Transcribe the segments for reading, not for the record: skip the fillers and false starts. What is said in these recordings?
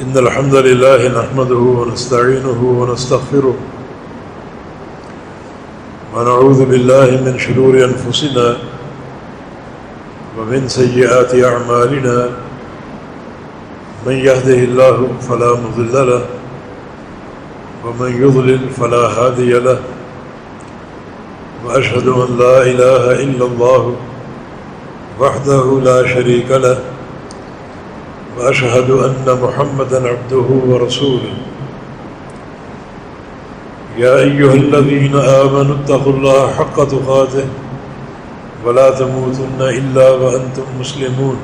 إن الحمد لله نحمده ونستعينه ونستغفره ونعوذ بالله من شرور أنفسنا ومن سيئات أعمالنا من يهده الله فلا مضل له ومن يضلل فلا هادي له وأشهد أن لا إله إلا الله وحده لا شريك له وأشهد أن محمدًا عبده ورسوله يا أيها الذين آمنوا اتقوا الله حق تقاته ولا تموتن إلا وأنتم مسلمون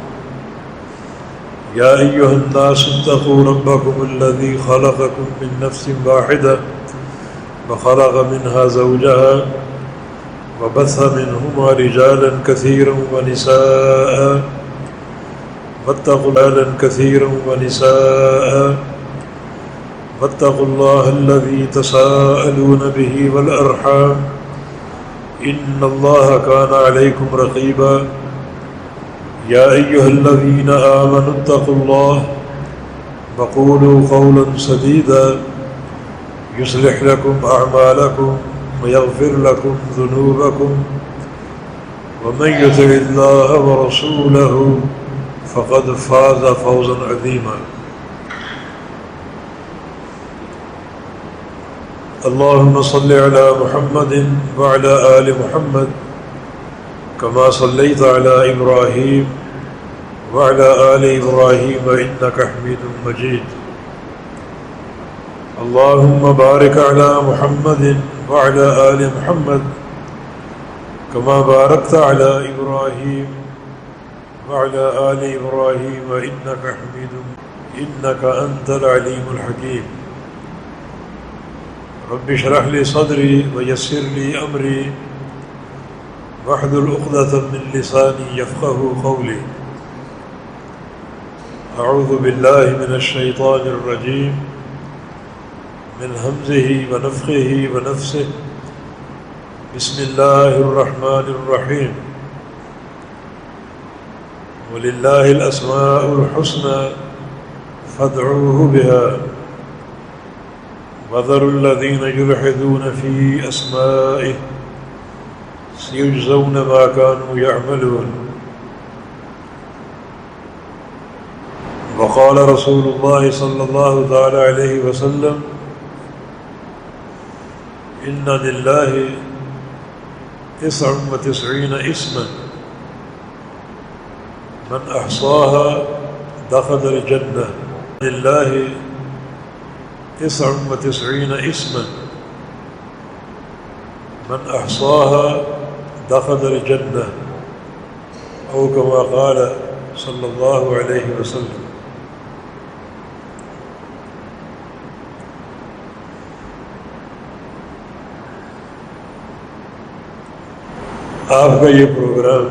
يا أيها الناس اتقوا ربكم الذي خلقكم من نفس واحدة وخلق منها زوجها وبث منهما رجالا كثيرا ونساء واتقوا الله الذي تساءلون به والأرحام إن الله كان عليكم رقيبا يا أيها الذين آمنوا اتقوا الله وقولوا قولا سديدا يصلح لكم أعمالكم ويغفر لكم ذنوبكم ومن يطع الله ورسوله فقد فاز فوزا عظيما اللهم صل على محمد وعلى آل محمد كما صليت على إبراهيم وعلى آل إبراهيم إنك حميد مجيد اللهم بارك على محمد وعلى آل محمد كما باركت على إبراهيم وعلى آل إبراهيم إنك أنت العليم الحكيم رب اشرح لي صدري ويسر لي أمري واحلل عقدة من لساني يفقهوا قولي أعوذ بالله من الشيطان الرجيم من همزه ونفخه ونفسه بسم الله الرحمن الرحيم ولله الأسماء الحسنى فادعوه بها وذروا الذين يلحدون في أسمائه سيجزون ما كانوا يعملون وقال رسول الله صلى الله تعالى عليه وسلم إن لله 99 اسما من أحصاها دخل الجنة لله 99 اسما من أحصاها دخل الجنة أو كما قال صلى الله عليه وسلم آپ کا یہ پروگرام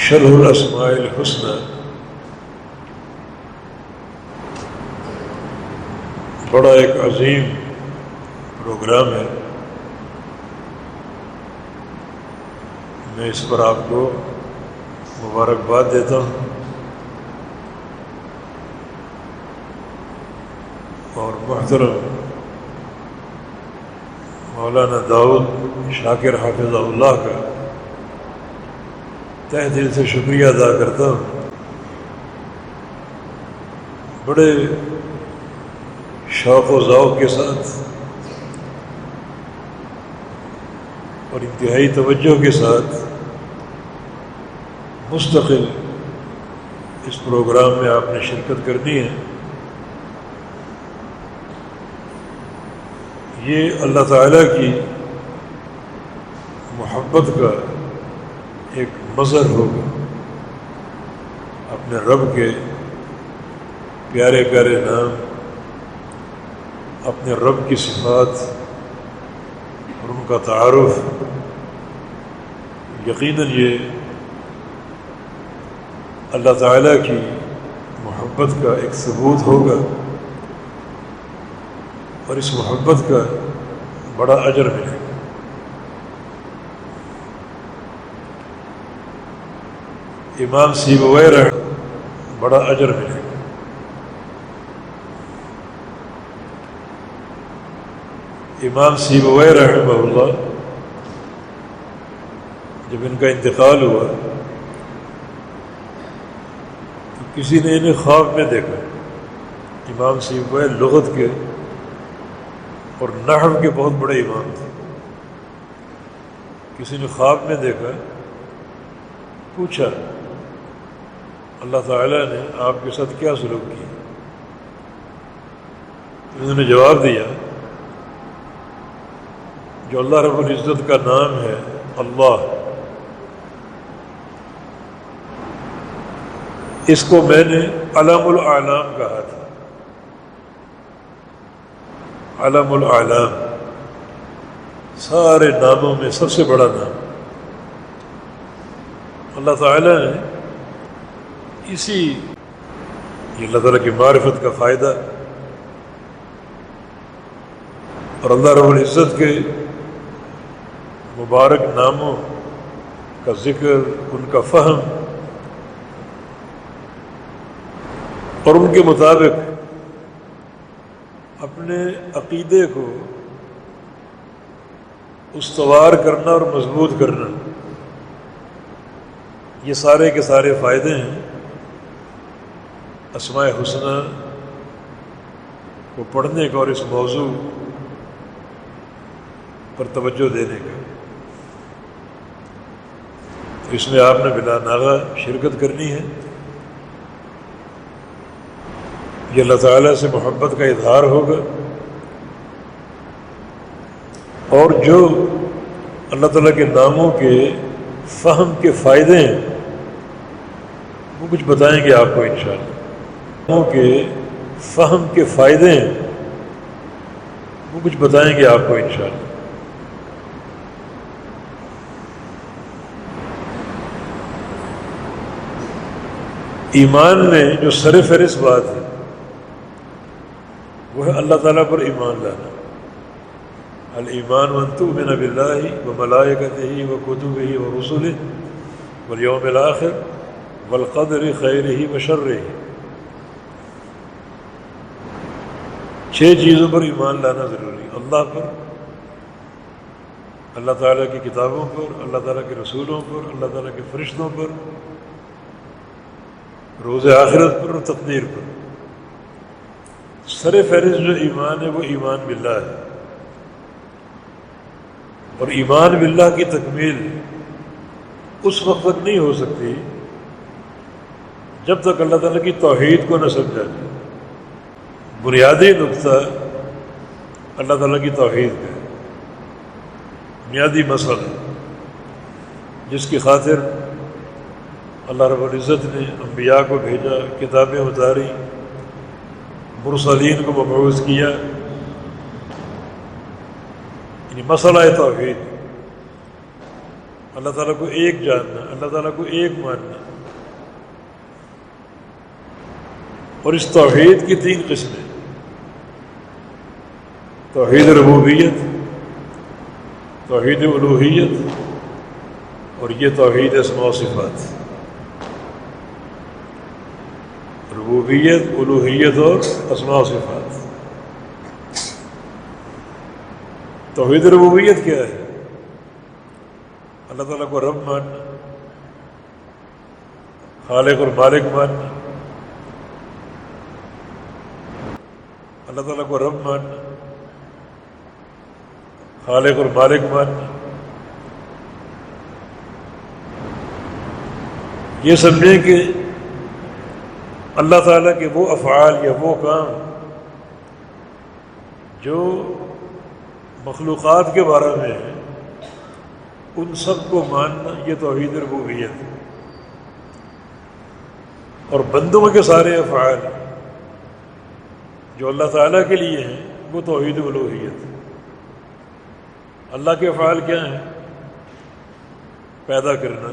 شرح الاسماء الحسنى بڑا ایک عظیم پروگرام ہے. میں اس پر آپ کو مبارکباد دیتا ہوں اور محترم مولانا داؤد شاکر حافظہ اللہ کا تہ دل سے شکریہ ادا کرتا ہوں. بڑے شوق و ذوق کے ساتھ اور انتہائی توجہ کے ساتھ مستقل اس پروگرام میں آپ نے شرکت کرنی ہے. یہ اللہ تعالیٰ کی محبت کا ایک مظہر ہوگا. اپنے رب کے پیارے پیارے نام، اپنے رب کی صفات اور ان کا تعارف، یقیناً یہ اللہ تعالیٰ کی محبت کا ایک ثبوت ہوگا اور اس محبت کا بڑا اجر ملے گا. امام سیبویہ بڑا اجر ملے گا۔ امام سیبویہ رحمہ اللہ جب ان کا انتقال ہوا تو کسی نے انہیں خواب میں دیکھا۔ امام سیبویہ لغت کے اور نحو کے بہت بڑے امام تھے۔ کسی نے خواب میں دیکھا، پوچھا اللہ تعالیٰ نے آپ کے ساتھ کیا سلوک کیا؟ انہوں نے جواب دیا جو اللہ رب العزت کا نام ہے اللہ، اس کو میں نے علم الاعلام کہا تھا۔ علم الاعلام، سارے ناموں میں سب سے بڑا نام۔ اللہ تعالیٰ نے اسی یہ اللہ تعالیٰ کی معرفت کا فائدہ اور اللہ رب العزت کے مبارک ناموں کا ذکر، ان کا فہم اور ان کے مطابق اپنے عقیدے کو استوار کرنا اور مضبوط کرنا، یہ سارے کے سارے فائدے ہیں اسماء حسنہ کو پڑھنے کا اور اس موضوع پر توجہ دینے کا۔ تو اس میں آپ نے بلا ناغہ شرکت کرنی ہے۔ یہ اللہ تعالیٰ سے محبت کا اظہار ہوگا، اور جو اللہ تعالیٰ کے ناموں کے فہم کے فائدے ہیں وہ کچھ بتائیں گے آپ کو انشاءاللہ۔ ناموں کے فہم کے فائدے ہیں وہ کچھ بتائیں گے آپ کو انشاءاللہ۔ ایمان میں جو سر فہرست بات ہے وہ ہے اللہ تعالیٰ پر ایمان لانا۔ الایمان ان تؤمن باللہ وملائکتہ وکتبہ ورسلہ والیوم الآخر والقدر خیرہ وشرہ۔ 6 چیزوں پر ایمان لانا ضروری۔ اللہ پر، اللہ تعالیٰ کی کتابوں پر، اللہ تعالیٰ کے رسولوں پر، اللہ تعالیٰ کے فرشتوں پر، روز آخرت پر اور تقدیر پر۔ سر فہرست جو ایمان ہے وہ ایمان باللہ ہے، اور ایمان باللہ کی تکمیل اس وقت تک نہیں ہو سکتی جب تک اللہ تعالیٰ کی توحید کو نہ سمجھا جائے۔ بنیادی نقطہ اللہ تعالیٰ کی توحید کا ہے، بنیادی مسئلہ جس کی خاطر اللہ رب العزت نے انبیاء کو بھیجا، کتابیں اتاری، مرسلین کو مبعوث کیا، یعنی مسئلہ توحید، اللہ تعالیٰ کو ایک جاننا، اللہ تعالیٰ کو ایک ماننا۔ اور اس توحید کی 3 قسمیں: توحید ربوبیت، توحید الوہیت، اور یہ توحید اسماء و صفات۔ ربوبیت، الوہیت اور اسماء و صفات۔ توحید ربوبیت کیا ہے؟ اللہ تعالیٰ کو رب ماننا، خالق اور مالک ماننا، اللہ تعالیٰ کو رب ماننا، خالق اور مالک ماننا۔ یہ سمجھیں کہ اللہ تعالیٰ کے وہ افعال یا وہ کام جو مخلوقات کے بارے میں ہیں ان سب کو ماننا، یہ توحید ربوبیت ہے۔ اور بندوں کے سارے افعال جو اللہ تعالیٰ کے لیے ہیں وہ توحید الوہیت ہے۔ اللہ کے افعال کیا ہیں؟ پیدا کرنا،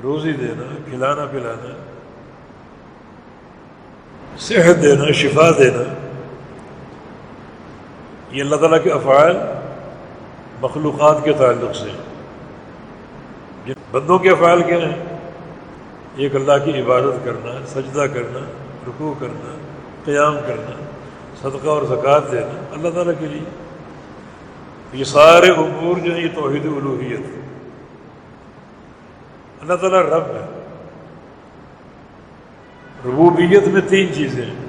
روزی دینا، کھلانا پلانا، صحت دینا، شفا دینا، یہ اللہ تعالیٰ کے افعال مخلوقات کے تعلق سے ہیں۔ بندوں کے افعال کیا ہیں؟ ایک اللہ کی عبادت کرنا، سجدہ کرنا، رکوع کرنا، قیام کرنا، صدقہ اور زکوٰۃ دینا اللہ تعالیٰ کے لیے. یہ سارے امور جو ہیں یہ توحید الوہیت ہے. اللہ تعالیٰ رب ہے. ربوبیت میں 3 چیزیں ہیں.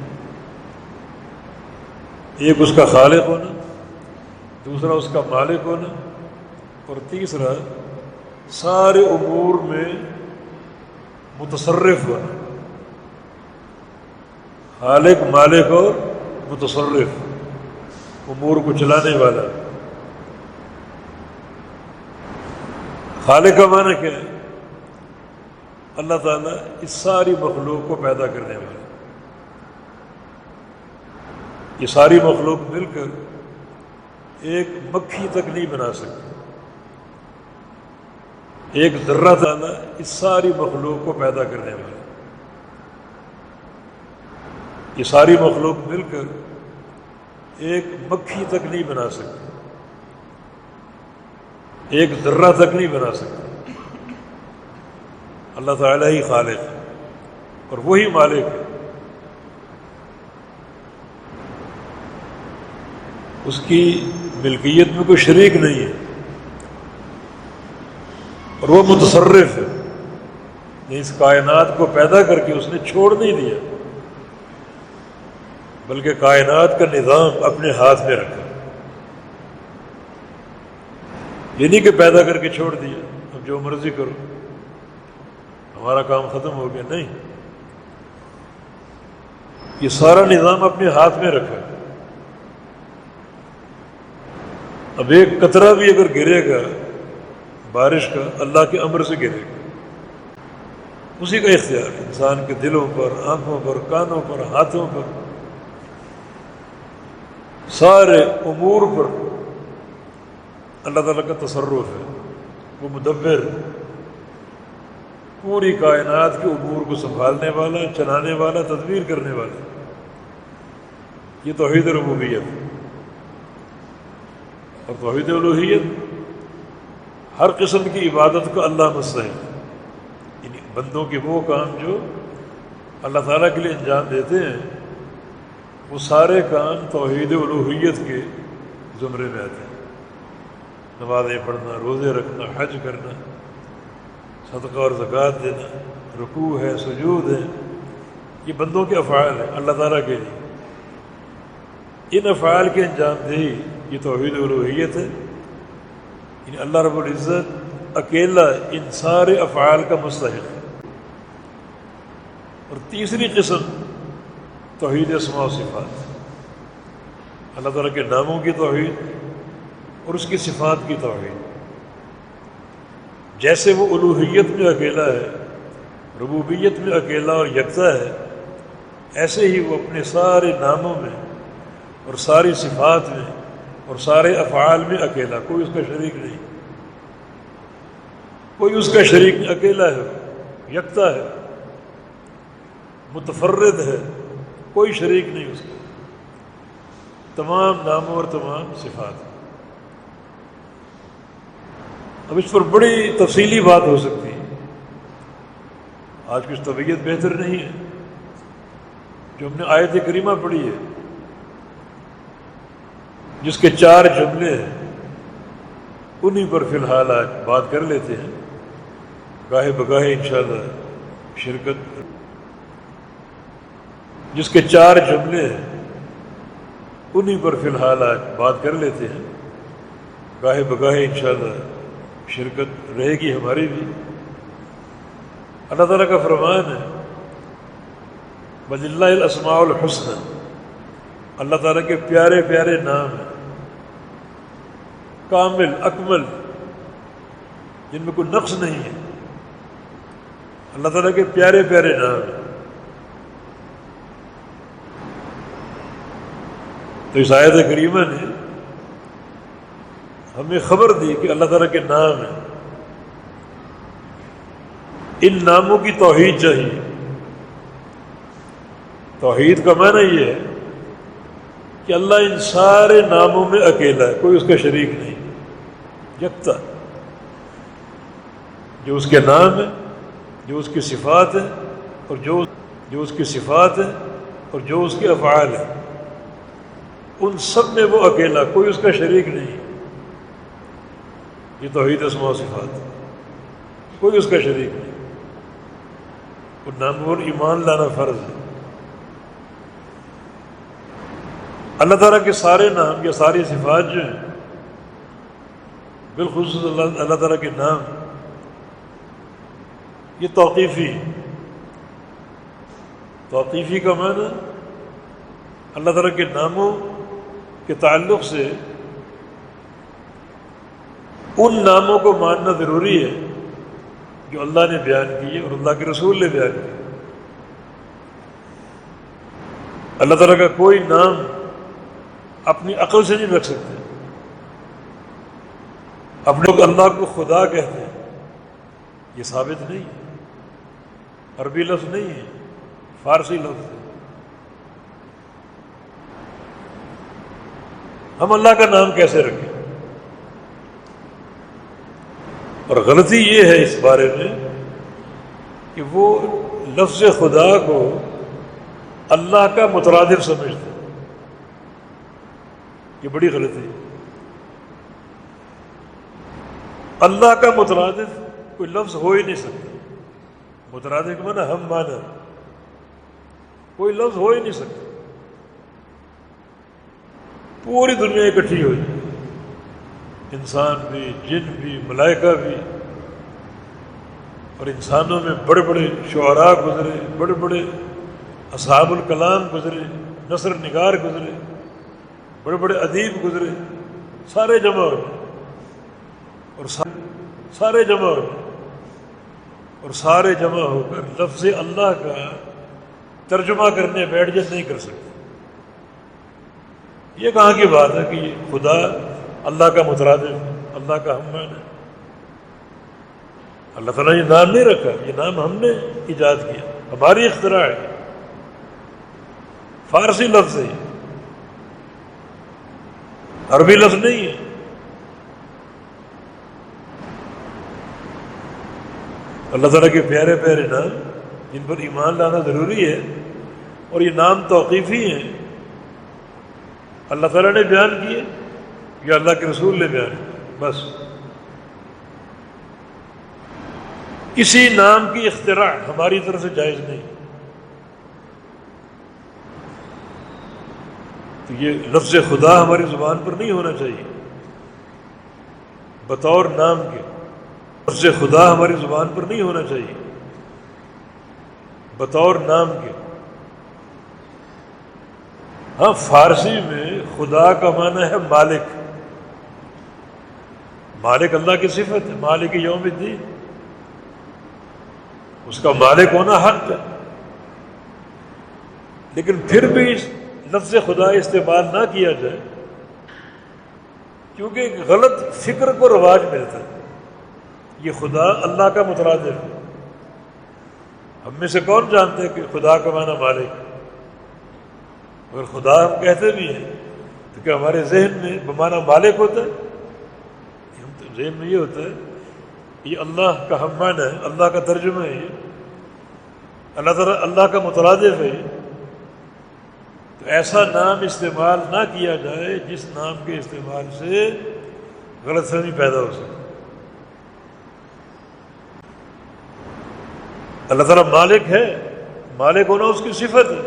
ایک اس کا خالق ہونا، دوسرا اس کا مالک ہونا، اور تیسرا سارے امور میں متصرف ہونا. خالق، مالک اور متصرف، امور کو چلانے والا. خالق کا معنی کیا ہے؟ اللہ تعالیٰ اس ساری مخلوق کو پیدا کرنے والا. یہ ساری مخلوق مل کر ایک مکھی تک نہیں بنا سکتی. ایک ذرہ تعالیٰ اس ساری مخلوق کو پیدا کرنے والا. یہ ساری مخلوق مل کر ایک مکھی تک نہیں بنا سکتی. ایک ذرہ تک نہیں بنا سکتی. اللہ تعالیٰ ہی خالق ہے اور وہی مالک ہے. اس کی ملکیت میں کوئی شریک نہیں ہے اور وہ متصرف ہے. اس کائنات کو پیدا کر کے اس نے چھوڑ نہیں دیا، بلکہ کائنات کا نظام اپنے ہاتھ میں رکھا. یہ نہیں کہ پیدا کر کے چھوڑ دیا اب جو مرضی کرو ہمارا کام ختم ہو گیا. نہیں، یہ سارا نظام اپنے ہاتھ میں رکھا ہے. اب ایک قطرہ بھی اگر گرے گا بارش کا اللہ کے امر سے گرے گا. اسی کا اختیار ہے. انسان کے دلوں پر، آنکھوں پر، کانوں پر، ہاتھوں پر، سارے امور پر اللہ تعالیٰ کا تصرف ہے. وہ مدبر، پوری کائنات کے امور کو سنبھالنے والا، چلانے والا، تدبیر کرنے والا. یہ توحید ربوبیت ہے. اور توحید الوہیت ہر قسم کی عبادت کو اللہ مستحق ہے. یعنی بندوں کے وہ کام جو اللہ تعالیٰ کے لیے انجام دیتے ہیں وہ سارے کام توحید الوہیت کے زمرے میں آتے ہیں. نمازیں پڑھنا، روزے رکھنا، حج کرنا، صدقہ اور زکوٰۃ دینا، رکوع ہے، سجود ہے، یہ بندوں کے افعال ہیں اللہ تعالیٰ کے لیے. ان افعال کے انجام دہی یہ توحید الوہیت ہے. یعنی اللہ رب العزت اکیلا ان سارے افعال کا مستحق ہے. اور تیسری قسم توحید اسماء و صفات، اللہ تعالیٰ کے ناموں کی توحید اور اس کی صفات کی توحید. جیسے وہ الوہیت میں اکیلا ہے، ربوبیت میں اکیلا اور یکتا ہے، ایسے ہی وہ اپنے سارے ناموں میں اور ساری صفات میں اور سارے افعال میں اکیلا، کوئی اس کا شریک نہیں. کوئی اس کا شریک نہیں، اکیلا ہے، یکتا ہے، متفرد ہے، کوئی شریک نہیں اس کا. تمام ناموں اور تمام صفات. اب اس پر بڑی تفصیلی بات ہو سکتی ہے. آج کچھ طبیعت بہتر نہیں ہے. جو ہم نے آیت کریمہ پڑھی ہے جس کے 4 جملے ہیں انہی پر فی الحال آج بات کر لیتے ہیں. گاہے بگاہے انشاءاللہ شرکت. جس کے 4 جملے ہیں انہی پر فی الحال آج بات کر لیتے ہیں. گاہے بگاہے انشاءاللہ شرکت رہے گی ہماری بھی. اللہ تعالیٰ کا فرمان ہے وَلِلَّهِ الْأَسْمَاءُ الْحُسْنَى. اللہ تعالیٰ کے پیارے پیارے نام ہیں، کامل، اکمل، جن میں کوئی نقص نہیں ہے. اللہ تعالیٰ کے پیارے پیارے نام ہیں. تو اس آیت کریمہ نے ہمیں خبر دی کہ اللہ تعالیٰ کے نام ہیں. ان ناموں کی توحید چاہیے. توحید کا معنی یہ ہے کہ اللہ ان سارے ناموں میں اکیلا ہے، کوئی اس کا شریک نہیں، یکتا. جو اس کے نام ہے جو اس کی صفات ہے اور جو اس کی صفات ہے اور جو اس کے افعال ہیں، ان سب میں وہ اکیلا، کوئی اس کا شریک نہیں۔ یہ توحید اسماء و صفات ہے، کوئی اس کا شریک نہیں۔ اور نام پر ایمان لانا فرض ہے۔ اللہ تعالیٰ کے سارے نام یا ساری صفات جو ہیں، بالخصوص اللہ تعالیٰ کے نام، یہ توقیفی ہے۔ توقیفی کا معنی اللہ تعالیٰ کے ناموں کے تعلق سے ان ناموں کو ماننا ضروری ہے جو اللہ نے بیان کیے اور اللہ کے رسول نے بیان کیے۔ اللہ تعالیٰ کا کوئی نام اپنی عقل سے نہیں رکھ سکتے۔ اب لوگ اللہ کو خدا کہتے ہیں، یہ ثابت نہیں ہے، عربی لفظ نہیں ہے، فارسی لفظ ہے۔ ہم اللہ کا نام کیسے رکھیں؟ اور غلطی یہ ہے اس بارے میں کہ وہ لفظ خدا کو اللہ کا مترادف سمجھتے ہیں۔ یہ بڑی غلطی ہے۔ اللہ کا مترادف کوئی لفظ ہو ہی نہیں سکتا۔ مترادف کا معنی ہم معنی، کوئی لفظ ہو ہی نہیں سکتا۔ پوری دنیا اکٹھی ہو جائے، انسان بھی، جن بھی، ملائکہ بھی، اور انسانوں میں بڑے بڑے شعراء گزرے، بڑے بڑے اصحاب الکلام گزرے، نثر نگار گزرے، بڑے بڑے ادیب گزرے، سارے جمع ہو گئے، اور سارے جمع ہو گئے، اور سارے جمع ہو کر لفظ اللہ کا ترجمہ کرنے بیٹھ جائے، نہیں کر سکتے۔ یہ کہاں کی بات ہے کہ یہ خدا اللہ کا مترادف، اللہ کا ہم معنی ہے؟ اللہ تعالیٰ نے یہ نام نہیں رکھا، یہ نام ہم نے ایجاد کیا، ہماری اختراع ہے، فارسی لفظ ہے، عربی لفظ نہیں ہے۔ اللہ تعالیٰ کے پیارے پیارے نام جن پر ایمان لانا ضروری ہے، اور یہ نام توقیفی ہیں، اللہ تعالیٰ نے بیان کیے یا اللہ کے رسول نے بیان کیا، بس۔ کسی نام کی اختراع ہماری طرف سے جائز نہیں۔ تو یہ لفظ خدا ہماری زبان پر نہیں ہونا چاہیے بطور نام کے۔ لفظ خدا ہماری زبان پر نہیں ہونا چاہیے بطور نام کے۔ ہاں، فارسی میں خدا کا معنی ہے مالک۔ مالک اللہ کی صفت ہے، مالک یوم الدین، اس کا مالک ہونا حق ہے۔ لیکن پھر بھی لفظ خدا استعمال نہ کیا جائے، کیونکہ ایک غلط فکر کو رواج ملتا ہے۔ یہ خدا اللہ کا مترادف ہے۔ ہم میں سے کون جانتے ہیں کہ خدا کا معنی مالک ہے؟ اگر خدا ہم کہتے بھی ہیں تو کیا ہمارے ذہن میں بمعنی مالک ہوتا ہے؟ ہم تو ذہن میں یہ ہوتا ہے یہ اللہ کا ہم معنی ہے، اللہ کا ترجمہ ہے، یہ اللہ تعالیٰ اللہ کا مترادف ہے۔ یہ تو ایسا نام استعمال نہ کیا جائے جس نام کے استعمال سے غلط فہمی پیدا ہو سکے۔ اللہ تعالیٰ مالک ہے، مالک ہونا اس کی صفت ہے،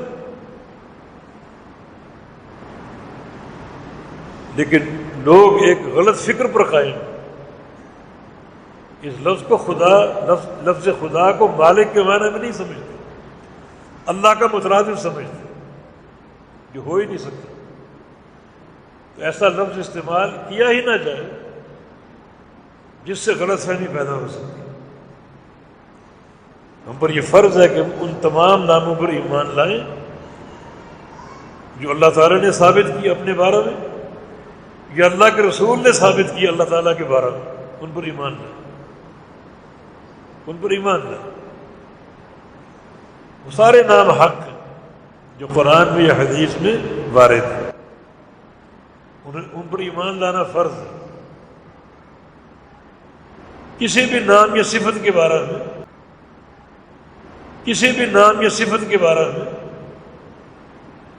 لیکن لوگ ایک غلط فکر پر قائم، اس لفظ کو لفظ خدا کو مالک کے معنی میں نہیں سمجھتے، اللہ کا مترادف سمجھتے، جو ہو ہی نہیں سکتا۔ تو ایسا لفظ استعمال کیا ہی نہ جائے جس سے غلط فہمی پیدا ہو سکتی۔ ہم پر یہ فرض ہے کہ ہم ان تمام ناموں پر ایمان لائیں جو اللہ تعالیٰ نے ثابت کی اپنے بارے میں، یا اللہ کے رسول نے ثابت کی اللہ تعالیٰ کے بارے میں، ان پر ایمان لائیں، ان پر ایمان لائیں۔ وہ سارے نام حق ہیں جو قرآن میں یا حدیث میں وارد ہیں، ان پر ایمان لانا فرض ہے۔ کسی بھی نام یا صفت کے بارے میں کسی بھی نام یا صفت کے بارے میں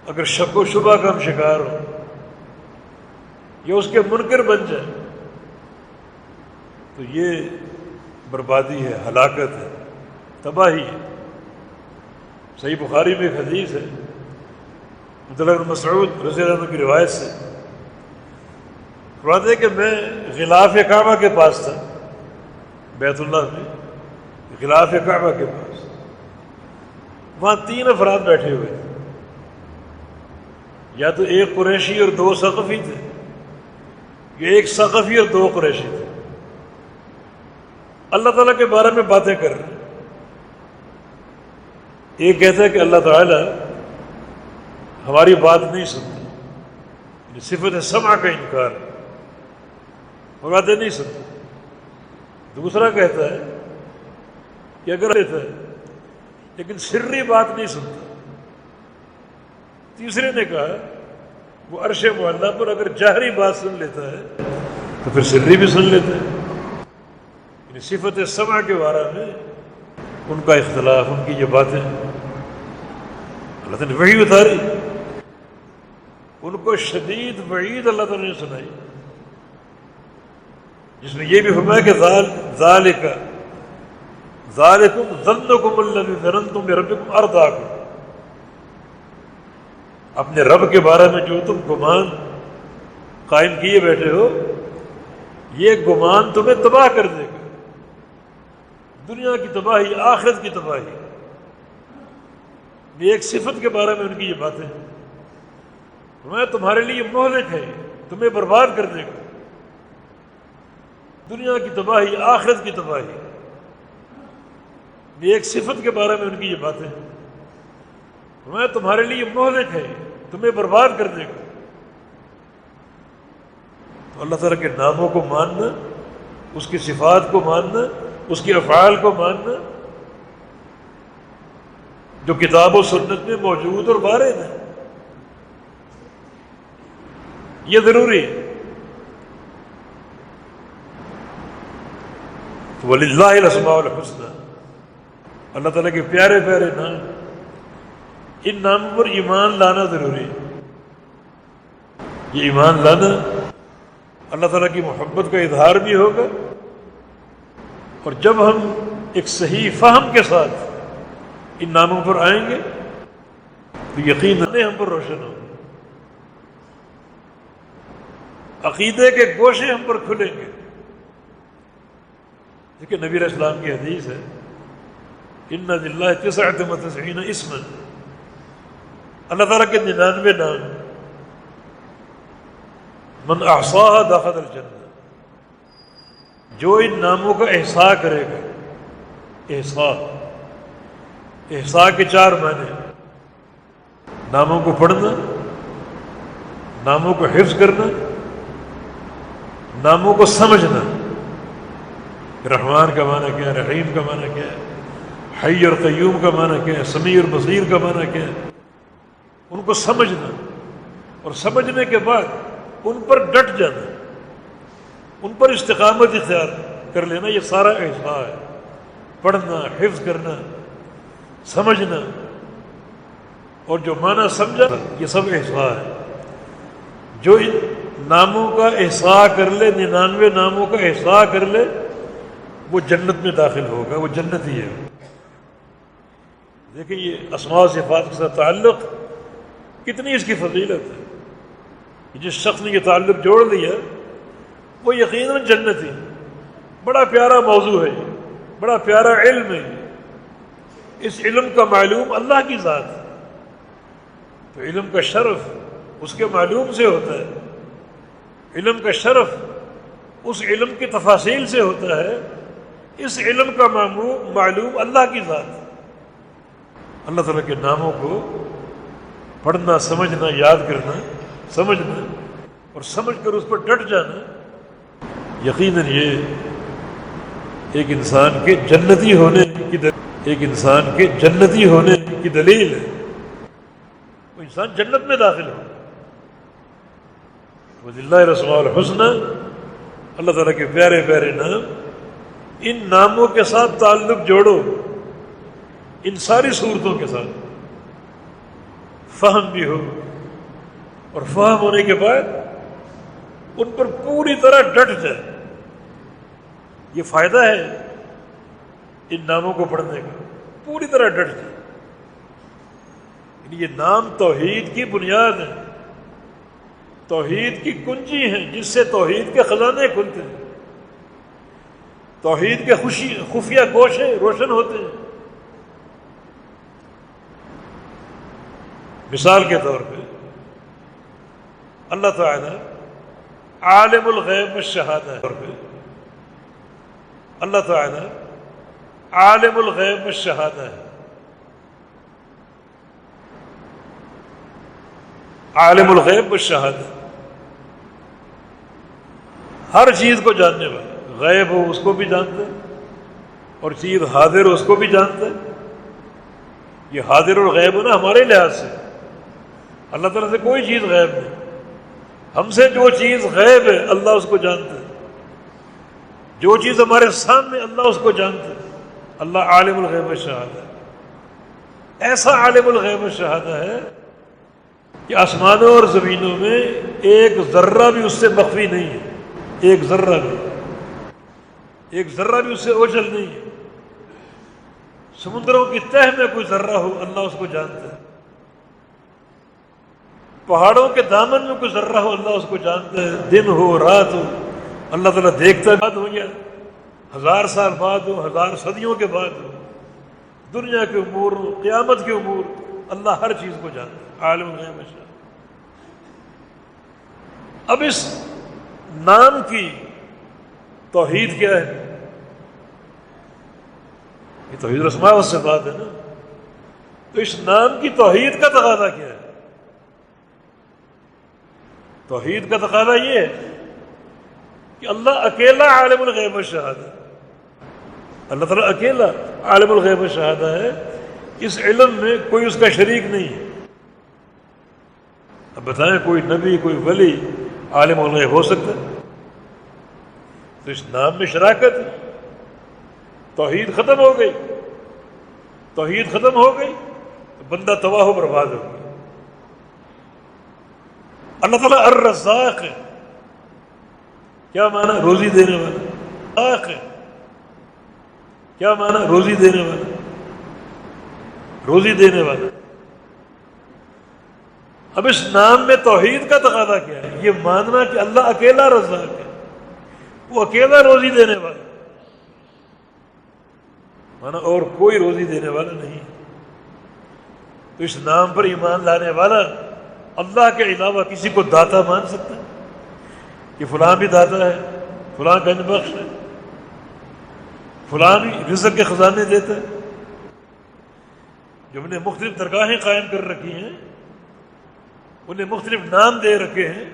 اگر شک و شبہ کا ہم شکار ہو یا اس کے منکر بن جائے تو یہ بربادی ہے، ہلاکت ہے، تباہی ہے۔ صحیح بخاری میں ایک حدیث ہے عبداللہ بن مسعود رضی اللہ عنہ کی روایت سے، فرماتے ہیں کہ میں غلاف کعبہ کے پاس تھا، بیت اللہ میں غلاف کعبہ کے پاس، وہاں 3 افراد بیٹھے ہوئے تھے، یا تو ایک قریشی اور 2 ثقفی تھے، یا ایک ثقفی اور 2 قریشی تھے، اللہ تعالیٰ کے بارے میں باتیں کر رہے ہیں۔ ایک کہتا ہے کہ اللہ تعالیٰ ہماری بات نہیں سنتے، یعنی صفت سمع کا انکار، اور باتیں نہیں سنتے۔ دوسرا کہتا ہے کہ اگر لیتا ہے لیکن سری بات نہیں سنتا۔ تیسرے نے کہا وہ عرش معلیٰ پر اگر جہری بات سن لیتا ہے تو پھر سری بھی سن لیتا ہے۔ یعنی صفت سمع کے بارے میں ان کا اختلاف، ان کی یہ باتیں اللہ تعالیٰ نے وحی اتاری، ان کو شدید وعید اللہ تعالیٰ نے سنائی، جس میں یہ بھی فرمایا کہ ذالکم ظنکم الذی ظننتم بربکم ارداکم، اپنے رب کے بارے میں جو تم گمان قائم کیے بیٹھے ہو، یہ گمان تمہیں تباہ کر دے گا، دنیا کی تباہی، آخرت کی تباہی۔ یہ ایک صفت کے بارے میں ان کی یہ باتیں ہیں، میں تمہارے لیے مہلک ہے، تمہیں برباد کر دے گا، دنیا کی تباہی، آخرت کی تباہی۔ یہ ایک صفت کے بارے میں ان کی یہ باتیں ہیں، میں تمہارے لیے مہلک ہے، تمہیں برباد کر دے گا۔ تو اللہ تعالیٰ کے ناموں کو ماننا، اس کی صفات کو ماننا، اس کی افعال کو ماننا جو کتاب و سنت میں موجود اور وارد ہے، یہ ضروری ہے۔ وَلِلَّهِ الْأَسْمَاءُ الْحُسْنَى، اللہ تعالیٰ کے پیارے پیارے نام، ان ناموں پر ایمان لانا ضروری ہے۔ یہ ایمان لانا اللہ تعالیٰ کی محبت کا اظہار بھی ہوگا، اور جب ہم ایک صحیح فہم کے ساتھ ان ناموں پر آئیں گے تو یقیناً ہم پر روشن ہوں، عقیدے کے گوشے ہم پر کھلیں گے۔ دیکھیں نبی علیہ السلام کی حدیث ہے، ان للہ 99 اسما، اللہ تعالیٰ کے 99 نام، من احصاها دخل الجنہ، جو ان ناموں کا احصاء کرے گا۔ احصاء کے 4 معنی، ناموں کو پڑھنا، ناموں کو حفظ کرنا، ناموں کو سمجھنا، رحمان کا معنی کیا ہے، رحیم کا معنی کیا ہے، حی اور قیوم کا معنی کیا ہے، سمیع اور بصیر کا معنی کیا ہے، ان کو سمجھنا، اور سمجھنے کے بعد ان پر ڈٹ جانا، ان پر استقامت اختیار کر لینا، یہ سارا احصاء ہے۔ پڑھنا، حفظ کرنا، سمجھنا، اور جو معنی سمجھا، یہ سب احصاء ہے۔ جو ان ناموں کا احصاء کر لے، 99 ناموں کا احصاء کر لے، وہ جنت میں داخل ہوگا، وہ جنتی ہے۔ دیکھیں یہ اسماء و صفات کے ساتھ تعلق، کتنی اس کی فضیلت ہے۔ جس شخص نے یہ تعلق جوڑ لیا وہ یقیناً جنتی۔ بڑا پیارا موضوع ہے، بڑا پیارا علم ہے۔ اس علم کا معلوم اللہ کی ذات ہے، تو علم کا شرف اس کے معلوم سے ہوتا ہے، علم کا شرف اس علم کی تفاصیل سے ہوتا ہے۔ اس علم کا معلوم اللہ کی ذات ہے۔ اللہ تعالیٰ کے ناموں کو پڑھنا، سمجھنا، یاد کرنا، سمجھنا، اور سمجھ کر اس پر ڈٹ جانا، یقیناً یہ ایک انسان کے جنتی ہونے کی دلیل ہے۔ وہ انسان جنت میں داخل ہو۔ وَلِلَّهِ الْأَسْمَاءُ الْحُسْنَى، اللہ تعالیٰ کے پیارے پیارے نام، ان ناموں کے ساتھ تعلق جوڑو، ان ساری صورتوں کے ساتھ فہم بھی ہو، اور فہم ہونے کے بعد ان پر پوری طرح ڈٹ جائے۔ یہ فائدہ ہے ان ناموں کو پڑھنے کا، پوری طرح ڈٹ جائے۔ یہ نام توحید کی بنیاد ہے، توحید کی کنجی ہیں جس سے توحید کے خزانے کھلتے ہیں، توحید کے خفیہ گوشے روشن ہوتے ہیں۔ مثال کے طور پہ اللہ تعالیٰ عالم الغیب والشہادہ ہے، اللہ تعالیٰ عالم الغیب والشہادہ ہے، عالم الغیب والشہادہ، ہر چیز کو جاننے والا، غیب ہو اس کو بھی جانتا ہے اور چیز حاضر ہو اس کو بھی جانتا ہے۔ یہ حاضر اور غیب نا ہمارے لحاظ سے، اللہ تعالیٰ سے کوئی چیز غیب نہیں، ہم سے جو چیز غیب ہے اللہ اس کو جانتا ہے، جو چیز ہمارے سامنے اللہ اس کو جانتا ہے۔ اللہ عالم الغیب والشہادہ ہے، ایسا عالم الغیب والشہادہ ہے کہ آسمانوں اور زمینوں میں ایک ذرہ بھی اس سے مخفی نہیں ہے، ایک ذرہ بھی، ایک ذرہ بھی اس سے اوجھل نہیں ہے۔ سمندروں کی تہ میں کوئی ذرہ ہو اللہ اس کو جانتا ہے، پہاڑوں کے دامن میں کوئی ذرہ ہو اللہ اس کو جانتا ہے، دن ہو رات ہو اللہ تعالیٰ دیکھتا ہے، بعد ہو یا 1000 سال بعد ہو، 1000 صدیوں کے بعد ہو، دنیا کے امور ہو، قیامت کے امور، اللہ ہر چیز کو جانتا ہے، عالم الغیب والشہادہ۔ اب اس نام کی توحید کیا ہے؟ یہ توحید الاسماء والصفات ہے نا، تو اس نام کی توحید کا تقاضا کیا ہے؟ توحید کا تقاضا یہ ہے کہ اللہ اکیلا عالم الغیب والشہادہ، اللہ تعالیٰ اکیلا عالم الغیب والشہادہ ہے، اس علم میں کوئی اس کا شریک نہیں ہے۔ اب بتائیں کوئی نبی کوئی ولی عالم الغیب ہو سکتا ہے؟ تو اس نام میں شراکت ہے، توحید ختم ہو گئی، توحید ختم ہو گئی تو بندہ تباہ و برباد ہو گیا۔ اللہ تعالیٰ الرزاق ہے، کیا معنی؟ روزی دینے والا، رزاق ہے، کیا معنی؟ روزی دینے والا، روزی دینے والا۔ اب اس نام میں توحید کا تقاضا کیا ہے؟ یہ ماننا کہ اللہ اکیلا رزاق ہے، وہ اکیلا روزی دینے والا، مانا اور کوئی روزی دینے والا نہیں۔ تو اس نام پر ایمان لانے والا اللہ کے علاوہ کسی کو داتا مان سکتا ہے کہ فلاں بھی داتا ہے، فلاں گنج بخش ہے، فلاں بھی رزق کے خزانے دیتا ہے؟ جو انہیں مختلف درگاہیں قائم کر رکھی ہیں، انہیں مختلف نام دے رکھے ہیں،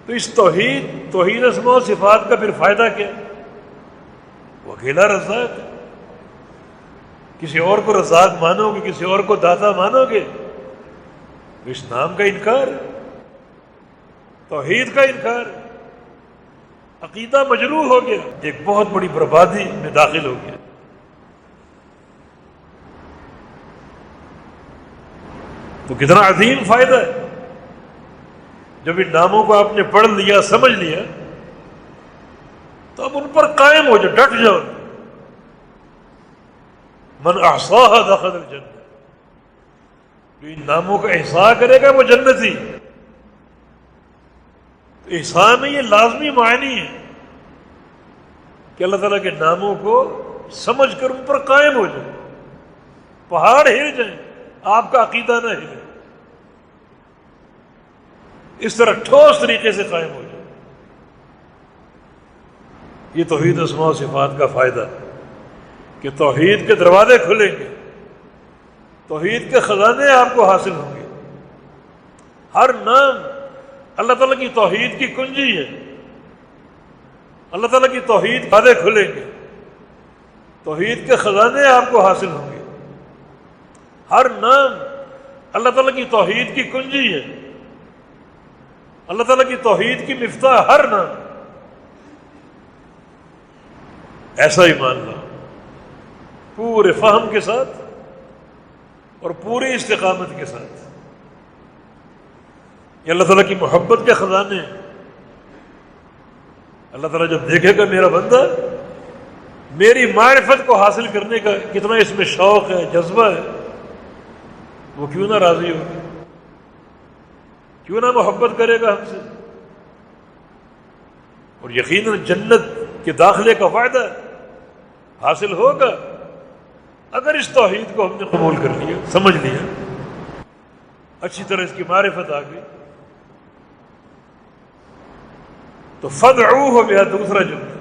تو اس توحید اسماء و صفات کا پھر فائدہ کیا؟ وہ اکیلا رزاق ہے۔ کسی اور کو رزاق مانو گے، کسی اور کو داتا مانو گے تو اس نام کا انکار ہے، توحید کا انکار ہے، عقیدہ مجروح ہو گیا، ایک بہت بڑی بربادی میں داخل ہو گیا۔ تو کتنا عظیم فائدہ ہے جب ان ناموں کو آپ نے پڑھ لیا، سمجھ لیا، تو اب ان پر قائم ہو جاؤ، ڈٹ جاؤ۔ من احصاها دخل الجنہ، جو ان ناموں کا احصاء کرے گا وہ جنتی۔ تو احصاء میں یہ لازمی معنی ہے کہ اللہ تعالیٰ کے ناموں کو سمجھ کر ان پر قائم ہو جائے، پہاڑ ہل جائیں، آپ کا عقیدہ نہ ہلے، اس طرح ٹھوس طریقے سے قائم ہو جائے۔ یہ توحید اسماء و صفات کا فائدہ ہے کہ توحید کے دروازے کھلیں گے، توحید کے خزانے آپ کو حاصل ہوں گے۔ ہر نام اللہ تعالیٰ کی توحید کی کنجی ہے، اللہ تعالیٰ کی توحید کے دروازے کھلیں گے، توحید کے خزانے آپ کو حاصل ہوں گے۔ ہر نام اللہ تعالیٰ کی توحید کی کنجی ہے، اللہ تعالیٰ کی توحید کی مفتاح ہر نام۔ ایسا ایمان لاؤ پورے فہم کے ساتھ اور پوری استقامت کے ساتھ. یہ اللہ تعالیٰ کی محبت کے خزانے ہیں. اللہ تعالیٰ جب دیکھے گا میرا بندہ میری معرفت کو حاصل کرنے کا کتنا اس میں شوق ہے، جذبہ ہے، وہ کیوں نہ راضی ہوگا، کیوں نہ محبت کرے گا ہم سے. اور یقیناً جنت کے داخلے کا وعدہ حاصل ہوگا اگر اس توحید کو ہم نے قبول کر لیا، سمجھ لیا، اچھی طرح اس کی معرفت آ گئی. تو فدعوہ بہا دوسرا جملہ،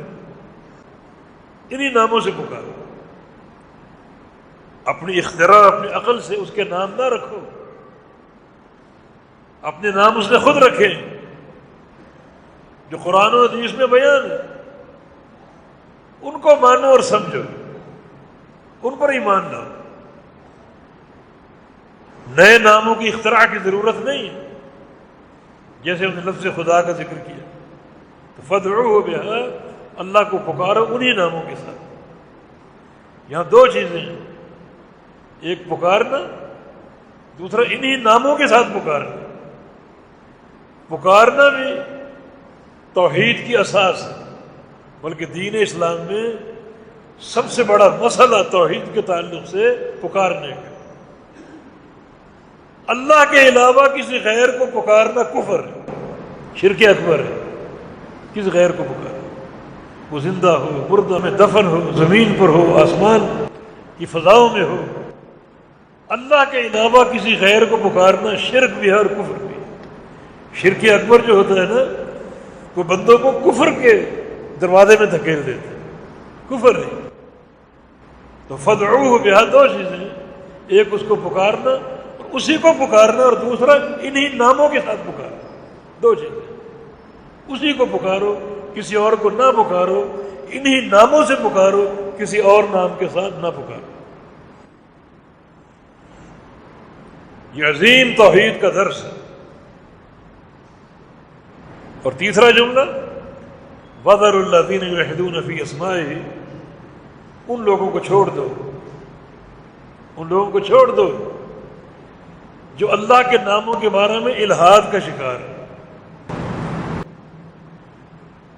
انہی ناموں سے پکارو. اپنی اختراع، اپنی عقل سے اس کے نام نہ رکھو، اپنے نام اس نے خود رکھے جو قرآن و حدیث میں بیان ہے. ان کو مانو اور سمجھو، ان پر ایمان لاؤ. نئے ناموں کی اختراع کی ضرورت نہیں ہے. جیسے ہم نے لفظ خدا کا ذکر کیا تو فدعوہ بہا، اللہ کو پکارو انہی ناموں کے ساتھ. یہاں دو چیزیں ہیں، ایک پکارنا، دوسرا انہی ناموں کے ساتھ پکارنا. پکارنا بھی توحید کی اساس ہے، بلکہ دین اسلام میں سب سے بڑا مسئلہ توحید کے تعلق سے پکارنے کا. اللہ کے علاوہ کسی غیر کو پکارنا کفر ہے، شرک اکبر ہے. کس غیر کو پکارنا، وہ زندہ ہو، مردہ میں دفن ہو، زمین پر ہو، آسمان کی فضاؤں میں ہو، اللہ کے علاوہ کسی غیر کو پکارنا شرک بھی ہے اور کفر بھی. شرک اکبر جو ہوتا ہے نا، وہ بندوں کو کفر کے دروازے میں دھکیل دیتے ہیں، کفر ہے. تو فدعوہ بہا دو چیزیں ہیں، ایک اس کو پکارنا اور اسی کو پکارنا، اور دوسرا انہی ناموں کے ساتھ پکارنا. دو چیزیں، اسی کو پکارو، کسی اور کو نہ پکارو، انہی ناموں سے پکارو، کسی اور نام کے ساتھ نہ پکارو. یہ عظیم توحید کا درس ہے. اور تیسرا جملہ وَذَرُوا الَّذِينَ يُلْحِدُونَ فِي أَسْمَائِهِ، ان لوگوں کو چھوڑ دو، ان لوگوں کو چھوڑ دو جو اللہ کے ناموں کے بارے میں الحاد کا شکار ہے.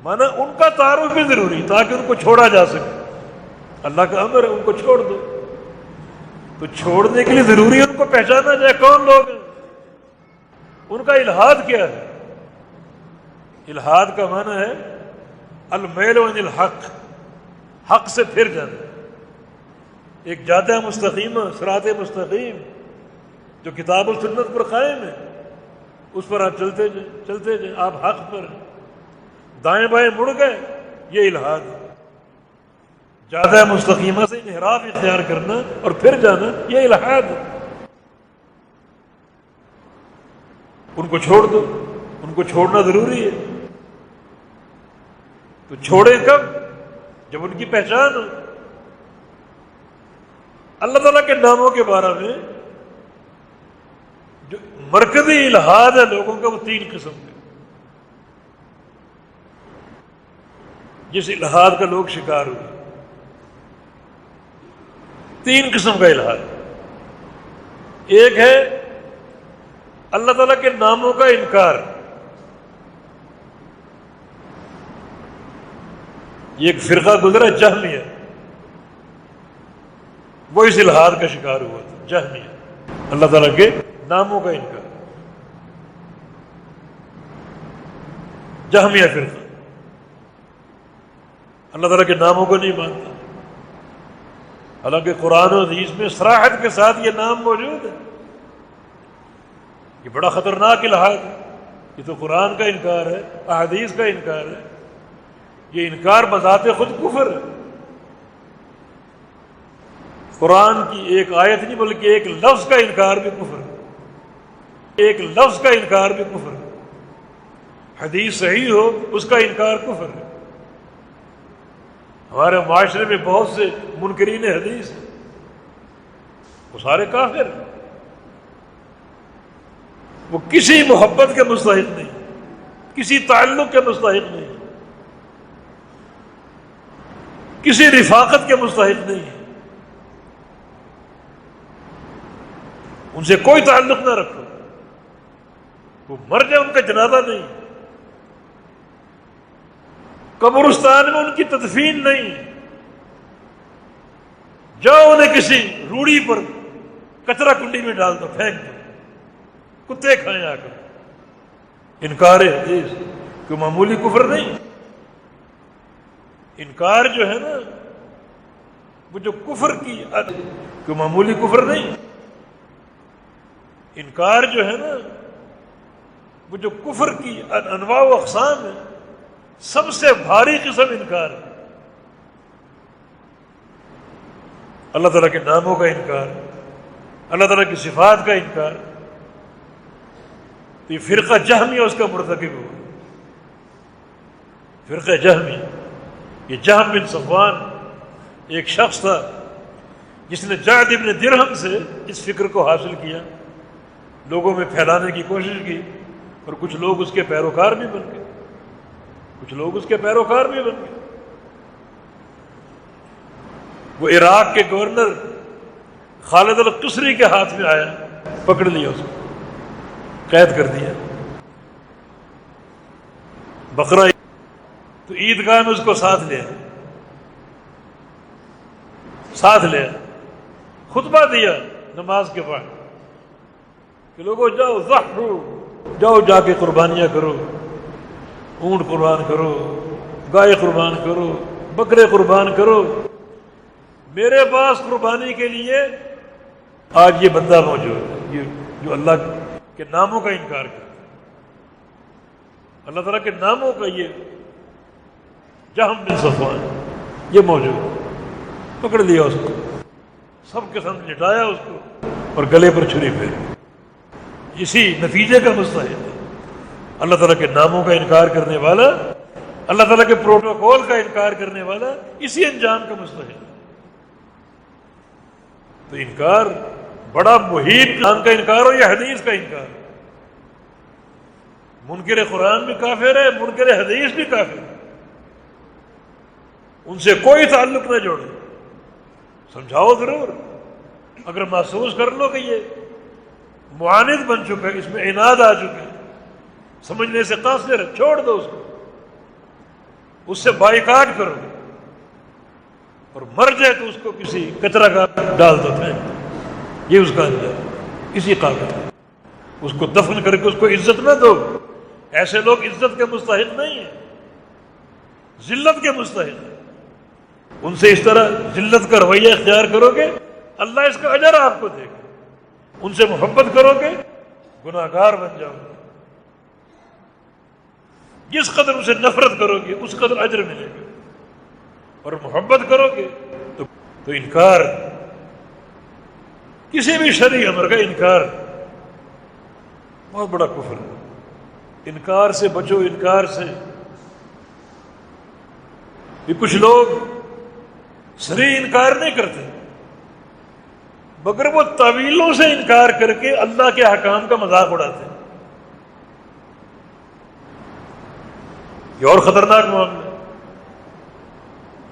مانا ان کا تعارف بھی ضروری تاکہ ان کو چھوڑا جا سکے. اللہ کا امر ہے ان کو چھوڑ دو، تو چھوڑنے کے لیے ضروری ہے ان کو پہچانا جائے کون لوگ ہیں، ان کا الحاد کیا ہے. الحاد کا معنی ہے المیل عن الحق، حق سے پھر جانا. ایک جادہ مستقیمہ، صراط مستقیم جو کتاب و سنت پر قائم ہے، اس پر آپ چلتے جائیں چلتے جائیں، آپ حق پر ہیں. دائیں بائیں مڑ گئے، یہ الحاد ہے. جادہ مستقیمہ سے انحراف اختیار کرنا اور پھر جانا، یہ الحاد ہے. ان کو چھوڑ دو، ان کو چھوڑنا ضروری ہے. تو چھوڑیں کب؟ جب ان کی پہچان ہو. اللہ تعالیٰ کے ناموں کے بارے میں جو مرکزی الحاد ہے لوگوں کا، وہ تین قسم کے. جس الحاد کا لوگ شکار ہوئے، تین قسم کا الحاد. ایک ہے اللہ تعالیٰ کے ناموں کا انکار، یہ ایک فرقہ گزرا جہمیہ، وہ اس الحاد کا شکار ہوا تھا. جہمیہ، اللہ تعالیٰ کے ناموں کا انکار. جہمیہ فرقہ اللہ تعالیٰ کے ناموں کو نہیں مانتا، حالانکہ قرآن و حدیث میں صراحت کے ساتھ یہ نام موجود ہے. یہ بڑا خطرناک الحاد ہے. یہ تو قرآن کا انکار ہے، احادیث کا انکار ہے. یہ انکار بذات خود کفر ہے. قرآن کی ایک آیت نہیں بلکہ ایک لفظ کا انکار بھی کفر ہے. ایک لفظ کا انکار بھی کفر ہے. حدیث صحیح ہو اس کا انکار کفر ہے. ہمارے معاشرے میں بہت سے منکرین حدیث ہیں، وہ سارے کافر ہیں. وہ کسی محبت کے مستحق نہیں، کسی تعلق کے مستحق نہیں، کسی رفاقت کے مستحق نہیں. ان سے کوئی تعلق نہ رکھو، وہ مر جائے ان کا جنازہ نہیں، قبرستان میں ان کی تدفین نہیں، جاؤ انہیں کسی روڑی پر کچرا کنڈی میں ڈال دو، پھینک دو، کتے کھائیں آ کر۔ انکار حدیث کوئی معمولی کفر نہیں۔ انکار جو ہے نا وہ جو کفر کی کوئی معمولی کفر نہیں۔ انکار جو ہے نا وہ جو کفر کی انواع و اقسام ہے، سب سے بھاری قسم انکار ہے۔ اللہ تعالیٰ کے ناموں کا انکار، اللہ تعالیٰ کی صفات کا انکار، تو یہ فرقہ جہمی اس کا مرتکب ہوا۔ فرقہ جہمی، یہ جہم بن صفوان ایک شخص تھا جس نے جعد بن درہم سے اس فکر کو حاصل کیا، لوگوں میں پھیلانے کی کوشش کی، اور کچھ لوگ اس کے پیروکار بھی بن گئے، کچھ لوگ اس کے پیروکار بھی بن گئے۔ وہ عراق کے گورنر خالد القصری کے ہاتھ میں آیا، پکڑ لیا اس کو، قید کر دیا۔ بقرہ تو عیدگاہ میں اس کو ساتھ لیا، خطبہ دیا نماز کے بعد کہ لوگوں جاؤ ضحو، جاؤ جا کے قربانیاں کرو، اونٹ قربان کرو، گائے قربان کرو، بکرے قربان کرو، میرے پاس قربانی کے لیے آج یہ بندہ موجود ہے، یہ جو اللہ کے ناموں کا انکار کرتا ہے، اللہ تعالیٰ کے ناموں کا، یہ جہم بن صفوان یہ موجود، پکڑ لیا اس کو، سب کے سامنے لٹایا اس کو، اور گلے پر چھری پھیری۔ اسی نتیجے کا مستحق ہے اللہ تعالیٰ کے ناموں کا انکار کرنے والا، اللہ تعالیٰ کے پروٹوکول کا انکار کرنے والا اسی انجام کا مستحق ہے۔ تو انکار بڑا محیط قرآن کا انکار ہو یا حدیث کا انکار، منکر قرآن بھی کافر ہے، منکر حدیث بھی کافر ہے، ان سے کوئی تعلق نہ جوڑو، سمجھاؤ ضرور، اگر محسوس کر لو کہ یہ معاند بن چکا ہے، اس میں عناد آ چکا ہے، سمجھنے سے قاصر ہے، چھوڑ دو اس کو، اس سے بائیکاٹ کرو، اور مر جائے تو اس کو کسی کچرا کا ڈال دو، پھینک، یہ اس کا انجام، اسی قابل ہے۔ اس کو دفن کر کے اس کو عزت نہ دو، ایسے لوگ عزت کے مستحق نہیں ہیں، ذلت کے مستحق ہیں۔ ان سے اس طرح ذلت کا رویہ اختیار کرو گے اللہ اس کا اجر آپ کو دے گا، ان سے محبت کرو گے گناہگار بن جاؤ گے، جس قدر اسے نفرت کرو گے اس قدر اجر ملے گا، اور محبت کرو گے تو انکار، کسی بھی شرعی امر کا انکار بہت بڑا کفر ہے۔ انکار سے بچو، انکار سے بھی کچھ لوگ صریح انکار نہیں کرتے، مگر وہ تعویلوں سے انکار کر کے اللہ کے احکام کا مذاق اڑاتے ہیں۔ یہ اور خطرناک معاملہ،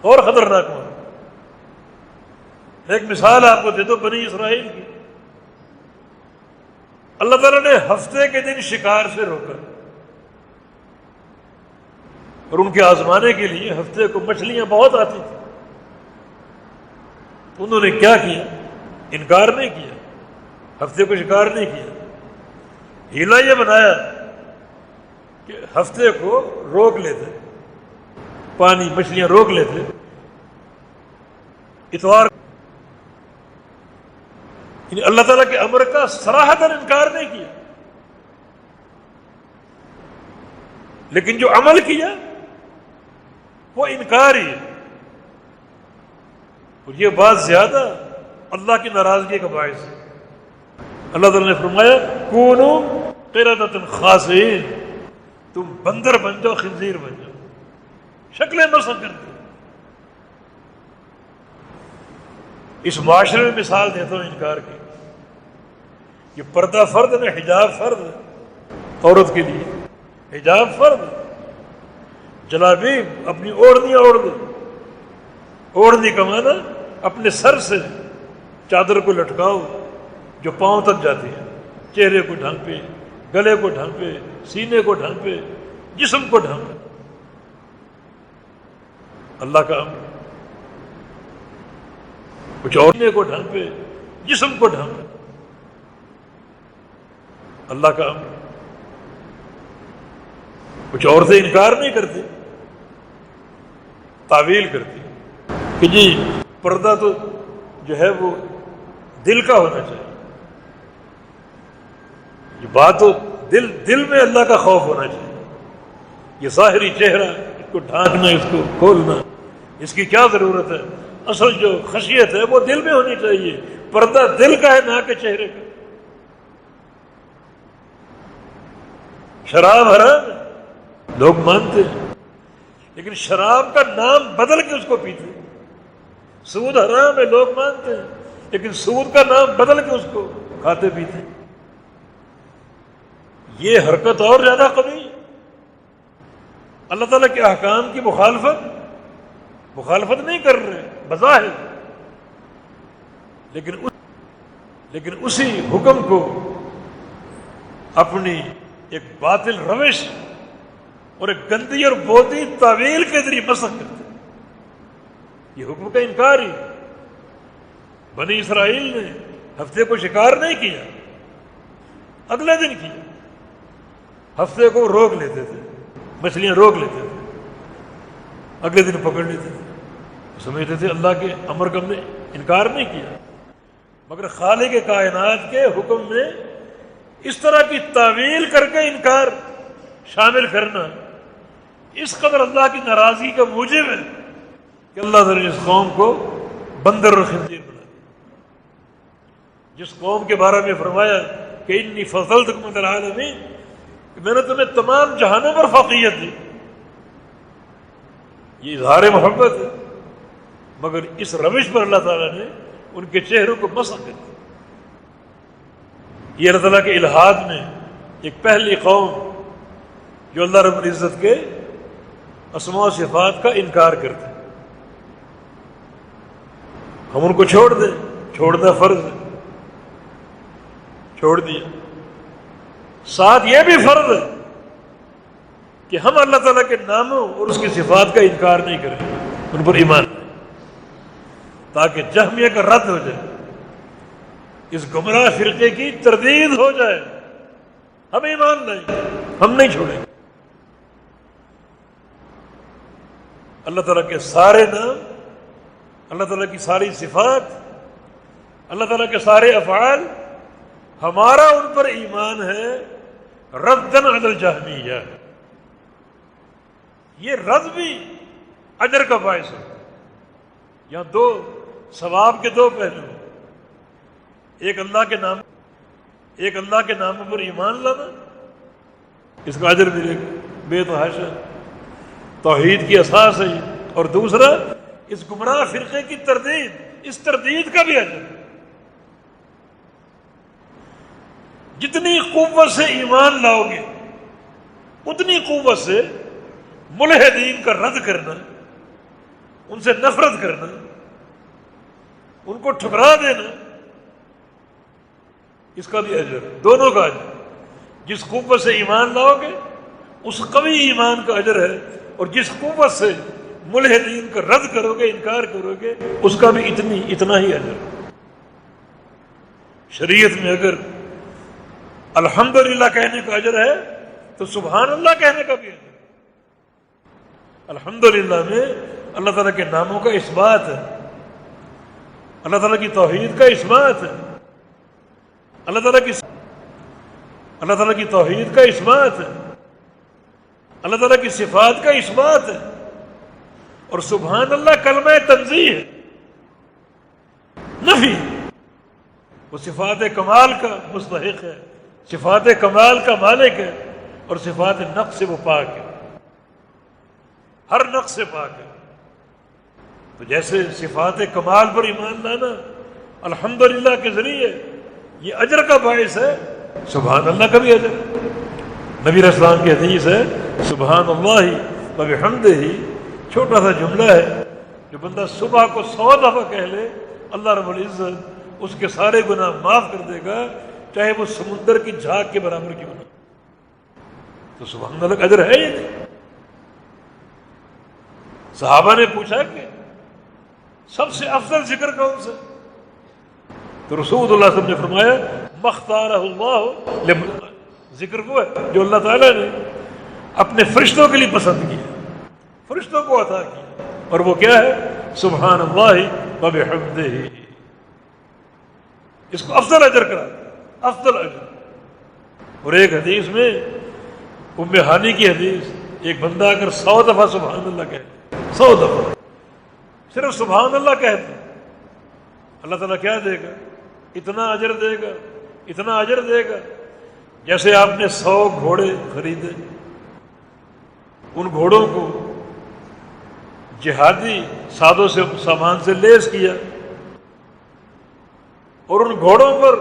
اور خطرناک معاملہ۔ ایک مثال آپ کو دے دو بنی اسرائیل کی، اللہ تعالیٰ نے ہفتے کے دن شکار سے روکا، اور ان کے آزمانے کے لیے ہفتے کو مچھلیاں بہت آتی تھیں، انہوں نے کیا کیا؟ انکار نہیں کیا، ہفتے کو شکار نہیں کیا، ہیلا یہ بنایا کہ ہفتے کو روک لیتے، پانی مچھلیاں روک لیتے، اتوار، یعنی اللہ تعالیٰ کے امر کا صراحتاً انکار نہیں کیا، لیکن جو عمل کیا وہ انکار ہی ہے، اور یہ بات زیادہ اللہ کی ناراضگی کا باعث ہے۔ اللہ تعالیٰ نے فرمایا کونو قردۃ خاسئین، تم بندر بن جاؤ، خنزیر بن جاؤ، شکلیں مسخ کر دو۔ اس معاشرے میں مثال دیتا ہوں انکار کی، یہ پردہ فرض ہے، حجاب فرض ہے عورت کے لیے، حجاب فرض ہے، جلابیب اپنی اوڑھنیاں اوڑھ دو، اوڑھنی کا معنی اپنے سر سے چادر کو لٹکاؤ، جو پاؤں تک جاتی ہیں، چہرے کو ڈھانپے، گلے کو ڈھانپے، سینے کو ڈھانپے، جسم کو ڈھانپے، اللہ کا امر۔ کچھ اور سینے کو ڈھانپے، جسم کو ڈھانپے، اللہ کا امر۔ کچھ عورتیں انکار نہیں کرتی، تعویل کرتی کہ جی پردہ تو جو ہے وہ دل کا ہونا چاہیے، یہ بات تو دل میں اللہ کا خوف ہونا چاہیے، یہ ظاہری چہرہ اس کو ڈھانکنا، اس کو کھولنا، اس کی کیا ضرورت ہے؟ اصل جو خشیت ہے وہ دل میں ہونی چاہیے، پردہ دل کا ہے نہ کہ چہرے کا۔ شراب حرام ہے، لوگ مانتے ہیں، لیکن شراب کا نام بدل کے اس کو پیتے ہیں۔ سود حرام ہے، لوگ مانتے ہیں، لیکن سود کا نام بدل کے اس کو کھاتے پیتے ہیں۔ یہ حرکت اور زیادہ قبیح، اللہ تعالیٰ کے احکام کی مخالفت نہیں کر رہے بظاہر، لیکن اسی حکم کو اپنی ایک باطل روش اور ایک گندی اور بودی تعویل کے ذریعے مسخ کرتے ہیں۔ یہ حکم کا انکار ہی۔ بنی اسرائیل نے ہفتے کو شکار نہیں کیا، اگلے دن کیا۔ ہفتے کو روک لیتے تھے، مچھلیاں روک لیتے تھے، اگلے دن پکڑ لیتے تھے، سمجھتے تھے اللہ کے امر کا ہم نے انکار نہیں کیا۔ مگر خالق کائنات کے حکم میں اس طرح کی تعویل کر کے انکار شامل کرنا اس قدر اللہ کی ناراضگی کا موجب ہے کہ اللہ تعالیٰ نے اس قوم کو بندر اور خنزیر بنا دیا۔ جس قوم کے بارے میں فرمایا کہ انی فضلتکم علی العالمین، کہ میں نے تمہیں تمام جہانوں پر فوقیت دی، یہ اظہار محبت ہے، مگر اس روش پر اللہ تعالیٰ نے ان کے چہروں کو مسخ کر دیا۔ یہ اللہ تعالیٰ کے الہاد میں ایک پہلی قوم جو اللہ رب العزت کے اسماء و صفات کا انکار کرتے ہیں۔ ہم ان کو چھوڑ دیں، چھوڑنا فرض ہے، چھوڑ دیا۔ ساتھ یہ بھی فرض ہے کہ ہم اللہ تعالیٰ کے ناموں اور اس کی صفات کا انکار نہیں کریں، ان پر ایمان لائیں، تاکہ جہمیہ کا رد ہو جائے، اس گمراہ فرقے کی تردید ہو جائے۔ ہم ایمان لائیں، ہم نہیں چھوڑیں گے۔ اللہ تعالیٰ کے سارے نام، اللہ تعالیٰ کی ساری صفات، اللہ تعالیٰ کے سارے افعال، ہمارا ان پر ایمان ہے ردن علی الجہمیہ۔ یہ رد بھی اجر کا باعث ہے۔ یہاں دو ثواب کے دو پہلو، ایک اللہ کے ناموں پر ایمان لانا، اس کا اجر ملے گا بے تحاشا، توحید کی اساس ہے یہ، اور دوسرا اس گمراہ فرقے کی تردید، اس تردید کا بھی اجر۔ جتنی قوت سے ایمان لاؤ گے اتنی قوت سے ملحدین کا رد کرنا، ان سے نفرت کرنا، ان کو ٹھکرا دینا، اس کا بھی اجر، دونوں کا اجر۔ جس قوت سے ایمان لاؤ گے اس قوی ایمان کا اجر ہے، اور جس قوت سے ملحدین کا رد کرو گے، انکار کرو گے، اس کا بھی اتنا ہی اجر۔ شریعت میں اگر الحمدللہ کہنے کا اجر ہے تو سبحان اللہ کہنے کا بھی اجر۔ الحمدللہ میں اللہ تعالیٰ کے ناموں کا اثبات ہے، اللہ تعالیٰ کی توحید کا اثبات ہے، اللہ تعالیٰ کی توحید کا اثبات ہے، اللہ تعالیٰ کی صفات کا اثبات ہے، اور سبحان اللہ کلمہ تنزیہ ہے، نفی۔ وہ صفات کمال کا مستحق ہے، صفات کمال کا مالک ہے، اور صفات نقص سے وہ پاک ہے، ہر نقص سے پاک ہے۔ تو جیسے صفات کمال پر ایمان لانا الحمدللہ کے ذریعے یہ اجر کا باعث ہے، سبحان اللہ کا بھی اجر۔ نبی علیہ السلام کی حدیث ہے سبحان اللہ و بحمدہ، چھوٹا سا جملہ ہے جو بندہ صبح کو 100 دفعہ کہہ لے، اللہ رب العزت اس کے سارے گناہ معاف کر دے گا، چاہے وہ سمندر کی جھاگ کے برابر کیوں نہ۔ تو سبحان اللہ کا اجر ہے یہ نہیں؟ صحابہ نے پوچھا کہ سب سے افضل ذکر کون سا؟ تو رسول اللہ صلی اللہ علیہ وسلم نے فرمایا مختارہ اللہ، ذکر وہ ہے جو اللہ تعالیٰ نے اپنے فرشتوں کے لیے پسند کیا، فرشتوں کو عطا کیا، اور وہ کیا ہے؟ سبحان اللہ و بحمدہ۔ اس کو افضل اجر کرا، افضل اجر۔ اور ایک حدیث میں ام ہانی کی حدیث، ایک بندہ اگر 100 دفعہ سبحان اللہ کہے، 100 دفعہ صرف سبحان اللہ کہتے، اللہ تعالیٰ کیا دے گا؟ اتنا اجر دے گا، اتنا اجر دے گا جیسے آپ نے 100 گھوڑے خریدے، ان گھوڑوں کو جہادی سادوں سے سامان سے لیس کیا، اور ان گھوڑوں پر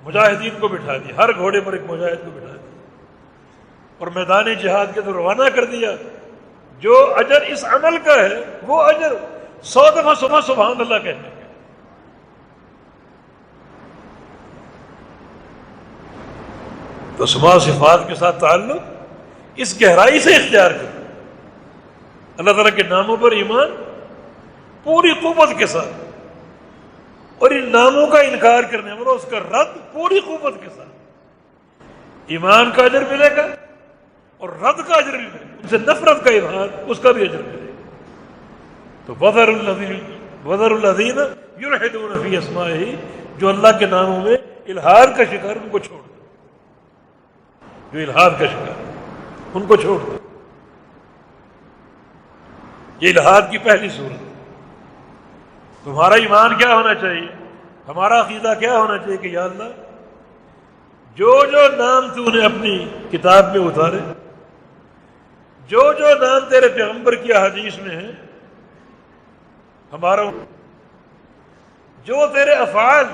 مجاہدین کو بٹھا دیا، ہر گھوڑے پر ایک مجاہد کو بٹھا دیا، اور میدان جہاد کے تو روانہ کر دیا۔ جو اجر اس عمل کا ہے وہ اجر 100 دفعہ سبحان اللہ کہنے کا۔ تو اسماء صفات کے ساتھ تعلق اس گہرائی سے اختیار کرو، اللہ تعالیٰ کے ناموں پر ایمان پوری قوت کے ساتھ، اور ان ناموں کا انکار کرنے والا اس کا رد پوری قوت کے ساتھ۔ ایمان کا اجر ملے گا اور رد کا اجر بھی ملے گا، ان سے نفرت کا اظہار اس کا بھی اجر ملے گا۔ تو وَذَرُوا الَّذِينَ يُلْحِدُونَ فِي أَسْمَائِهِ، جو اللہ کے ناموں میں الحاد کا شکار، ان کو چھوڑ دو، جو الحاد کا شکار ان کو چھوڑ دو۔ یہ الحاد کی پہلی صورت۔ تمہارا ایمان کیا ہونا چاہیے؟ ہمارا عقیدہ کیا ہونا چاہیے کہ یا اللہ جو جو نام تو نے اپنی کتاب میں اتارے، جو جو نام تیرے پیغمبر کی احادیث میں ہیں، ہمارا جو تیرے افعال،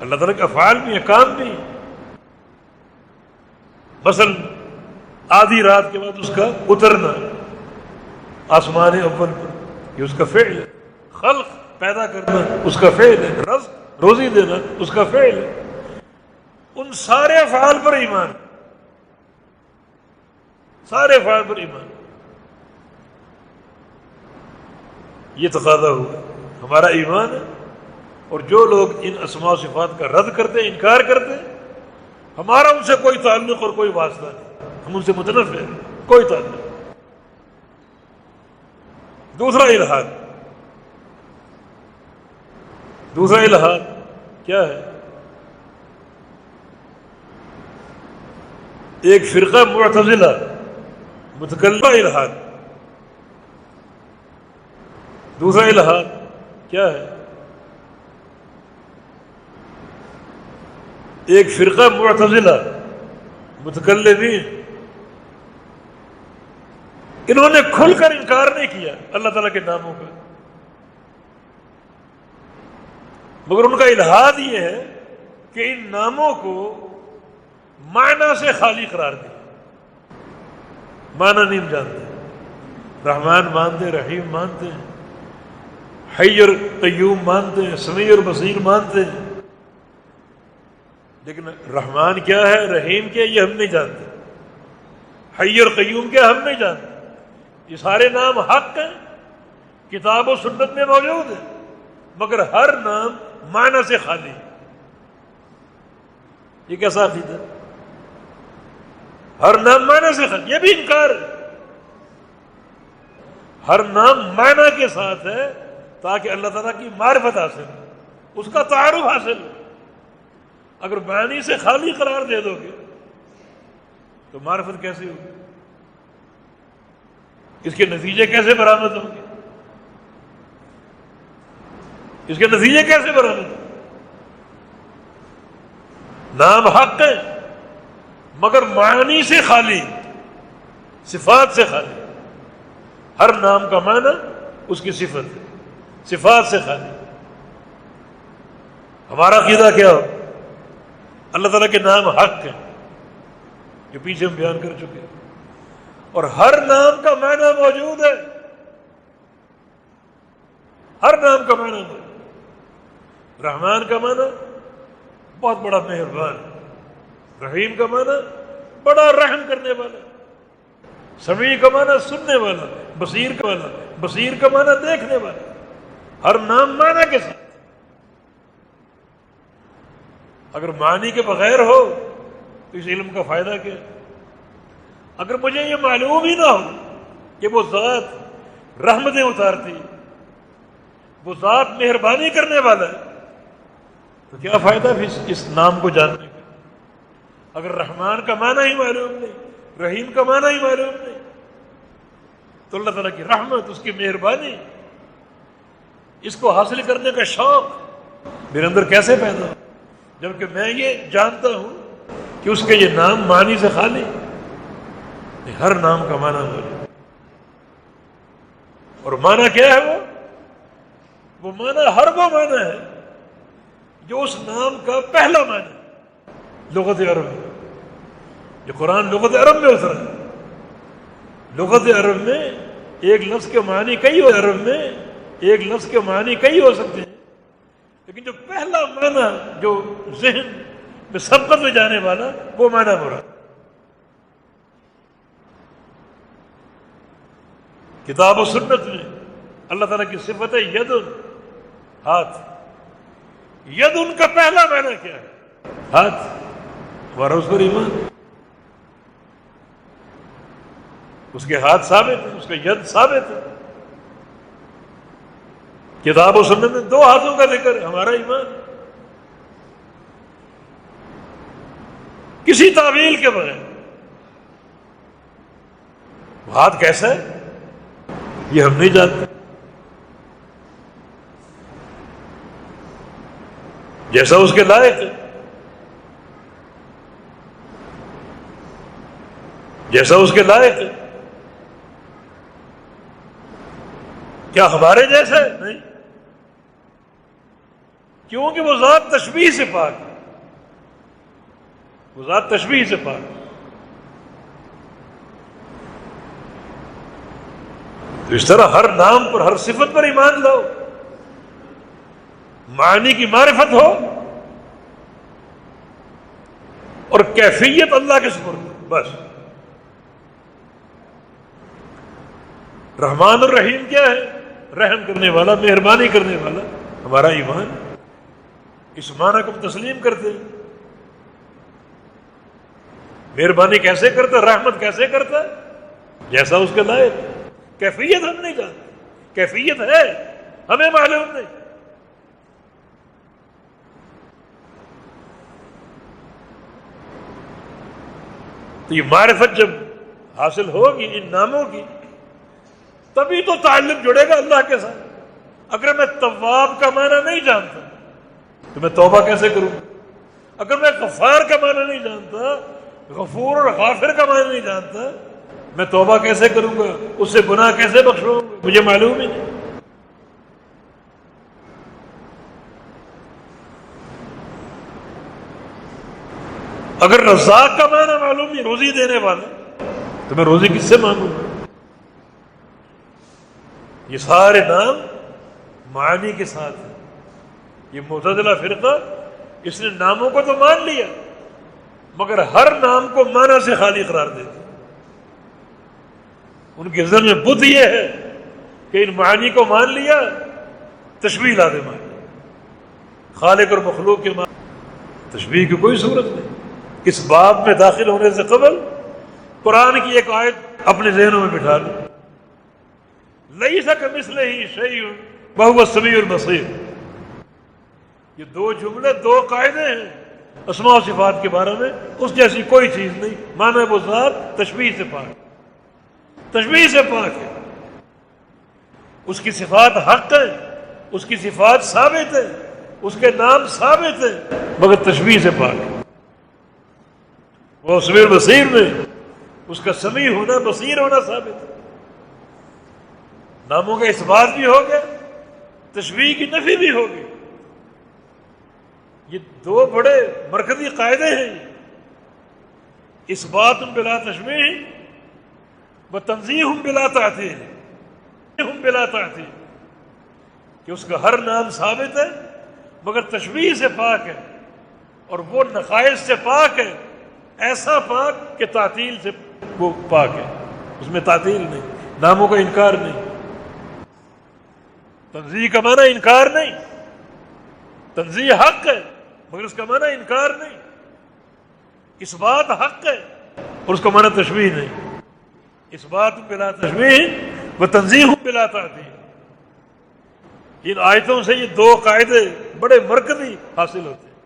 اللہ تعالیٰ کے افعال بھی ہیں، کام بھی ہیں، مثلا آدھی رات کے بعد اس کا اترنا آسمان اول پر، یہ اس کا فعل ہے۔ خلق پیدا کرنا اس کا فعل ہے، رزق روزی دینا اس کا فعل ہے۔ ان سارے افعال پر ایمان، سارے افعال پر ایمان، یہ تقاضا ہوا ہمارا ایمان ہے۔ اور جو لوگ ان اسماء و صفات کا رد کرتے ہیں، انکار کرتے ہیں، ہمارا ان سے کوئی تعلق اور کوئی واسطہ نہیں، ہم ان سے متنفر ہیں، کوئی تعلق۔ دوسرا الحاد، دوسرا الحاد کیا ہے؟ ایک فرقہ معتزلہ متکلمہ الحاد۔ دوسرا الحاد کیا ہے؟ ایک فرقہ معتزلہ متکلمین، انہوں نے کھل کر انکار نہیں کیا اللہ تعالیٰ کے ناموں کا، مگر ان کا الحاد یہ ہے کہ ان ناموں کو معنی سے خالی قرار دیا، معنی نہیں جانتے۔ رحمان مانتے، رحیم مانتے ہیں، حی اور قیوم مانتے ہیں، سمیع اور بصیر مانتے ہیں، لیکن رحمان کیا ہے، رحیم کیا ہے، یہ ہم نہیں جانتے، حی اور قیوم کیا ہم نہیں جانتے۔ یہ سارے نام حق ہیں، کتاب و سنت میں موجود ہیں، مگر ہر نام معنی سے خالی ہے۔ یہ کیسا عقیدہ؟ ہر نام معنی سے خالی، یہ بھی انکار ہے۔ ہر نام معنی کے ساتھ ہے تاکہ اللہ تعالیٰ کی معرفت حاصل ہو، اس کا تعارف حاصل ہو۔ اگر معنی سے خالی قرار دے دو گے تو معرفت کیسے ہوگی؟ اس کے نتیجے کیسے برآمد ہوں گے؟ اس کے نتیجے کیسے برآمد ہوں گے؟ نام حق ہے مگر معنی سے خالی، صفات سے خالی۔ ہر نام کا معنی اس کی صفت ہے، صفات سے خالی۔ ہمارا عقیدہ کیا ہو؟ اللہ تعالیٰ کے نام حق ہیں، جو پیچھے ہم بیان کر چکے ہیں، اور ہر نام کا معنی موجود ہے، ہر نام کا معنی موجود۔ رحمان کا معنی بہت بڑا مہربان، رحیم کا معنی بڑا رحم کرنے والا، سمیع کا معنی سننے والا، بصیر کا معنی دیکھنے والا، ہر نام معنی کے ساتھ۔ اگر معنی کے بغیر ہو تو اس علم کا فائدہ کیا؟ اگر مجھے یہ معلوم ہی نہ ہو کہ وہ ذات رحمتیں اتارتی، وہ ذات مہربانی کرنے والا ہے، تو کیا فائدہ پھر اس نام کو جاننے کا؟ اگر رحمان کا معنی ہی معلوم نہیں، رحیم کا معنی ہی معلوم نہیں، تو اللہ تعالیٰ کی رحمت، اس کی مہربانی، اس کو حاصل کرنے کا شوق میرے اندر کیسے پیدا ہو، جبکہ میں یہ جانتا ہوں کہ اس کے یہ نام معنی سے خالی، ہر نام کا معنی موجود۔ اور معنی کیا ہے؟ وہ معنی ہر وہ معنی ہے جو اس نام کا پہلا معنی ہے لغت عرب میں۔ جو قرآن لغت عرب میں اترا ہے، لغت عرب میں ایک لفظ کے معنی کئی ہو، عرب میں ایک لفظ کے معنی کئی ہو سکتے ہیں، لیکن جو پہلا معنی جو ذہن میں سبقت میں جانے والا، وہ معنی مراد۔ کتاب و سنت میں اللہ تعالیٰ کی صفت ہے ید، ہاتھ۔ ید ان کا پہلا معنی کیا ہے؟ ہاتھ۔ ہمارا اس پر ایمان، اس کے ہاتھ ثابت ہے، اس کا ید ثابت ہے۔ کتاب و سنت میں دو ہاتھوں کا ذکر ہے، ہمارا ایمان کسی تعویل کے بغیر۔ ہاتھ کیسا ہے یہ ہم نہیں جانتے، جیسا اس کے لائق ہے، جیسا اس کے لائق ہے۔ کیا ہمارے جیسا ہے؟ نہیں، کیونکہ وہ ذات تشبیہ سے پاک ہے، وہ ذات تشبیہ سے پاک ہے۔ تو اس طرح ہر نام پر، ہر صفت پر ایمان لاؤ، معنی کی معرفت ہو، اور کیفیت اللہ کے سپرد، بس۔ رحمان الرحیم کیا ہے؟ رحم کرنے والا، مہربانی کرنے والا۔ ہمارا ایمان اس معنی کو تسلیم کرتے ہیں۔ مہربانی کیسے کرتا ہے، رحمت کیسے کرتا ہے؟ جیسا اس کے لائق۔ کیفیت ہم نہیں جانتے، کیفیت ہے ہمیں معلوم نہیں۔ تو یہ معرفت جب حاصل ہوگی ان ناموں کی، تبھی تو تعلق جڑے گا اللہ کے ساتھ۔ اگر میں تواب کا معنی نہیں جانتا تو میں توبہ کیسے کروں؟ اگر میں غفار کا معنی نہیں جانتا، غفور اور غافر کا معنی نہیں جانتا، میں توبہ کیسے کروں گا؟ اس سے گناہ کیسے بخشوں گا؟ مجھے معلوم ہی نہیں۔ اگر رزاق کا معنی معلوم نہیں، روزی دینے والا، تو میں روزی کس سے مانگوں گا؟ یہ سارے نام معنی کے ساتھ ہیں۔ یہ معتزلہ فرقہ اس نے ناموں کو تو مان لیا، مگر ہر نام کو معنی سے خالی قرار دیتے۔ ان کے ذہن میں بدھ یہ ہے کہ ان معنی کو مان لیا، تشبیہ لا دے مان، خالق اور مخلوق کے معنی، تشبیہ کی کوئی صورت نہیں۔ اس باب میں داخل ہونے سے قبل قرآن کی ایک آیت اپنے ذہنوں میں بٹھا لو، لیس کمثلہ شیء وہو السمیع البصیر۔ یہ دو جملے، دو قاعدے ہیں اسماء و صفات کے بارے میں، اس جیسی کوئی چیز نہیں۔ مانا وہ ذات تشبیہ سے پاک، تشبیہ سے پاک ہے، اس کی صفات حق ہے، اس کی صفات ثابت ہے، اس کے نام ثابت ہے، مگر تشبیہ سے پاک ہے۔ وہ سمیع البصیر میں اس کا سمیع ہونا، بصیر ہونا ثابت ہے۔ ناموں کا اثبات بھی ہو گیا، تشبیہ کی نفی بھی ہوگی۔ یہ دو بڑے مرکزی قاعدے ہیں، اثبات بلا تشبیہ و تنزیہ بلا تعطیل، بلا تعطیل، کہ اس کا ہر نام ثابت ہے مگر تشبیہ سے پاک ہے، اور وہ نقائص سے پاک ہے، ایسا پاک کہ تعطیل سے وہ پاک ہے، اس میں تعطیل نہیں، ناموں کا انکار نہیں۔ تنزیہ کا معنی انکار نہیں، تنزیہ حق ہے مگر اس کا معنی انکار نہیں، اس بات حق ہے اور اس کا معنی تشبیہ نہیں۔ اس بات بلا تشبیہ و تنزیہ بلا تعطیل، ان آیتوں سے یہ دو قاعدے بڑے مرکزی حاصل ہوتے ہیں۔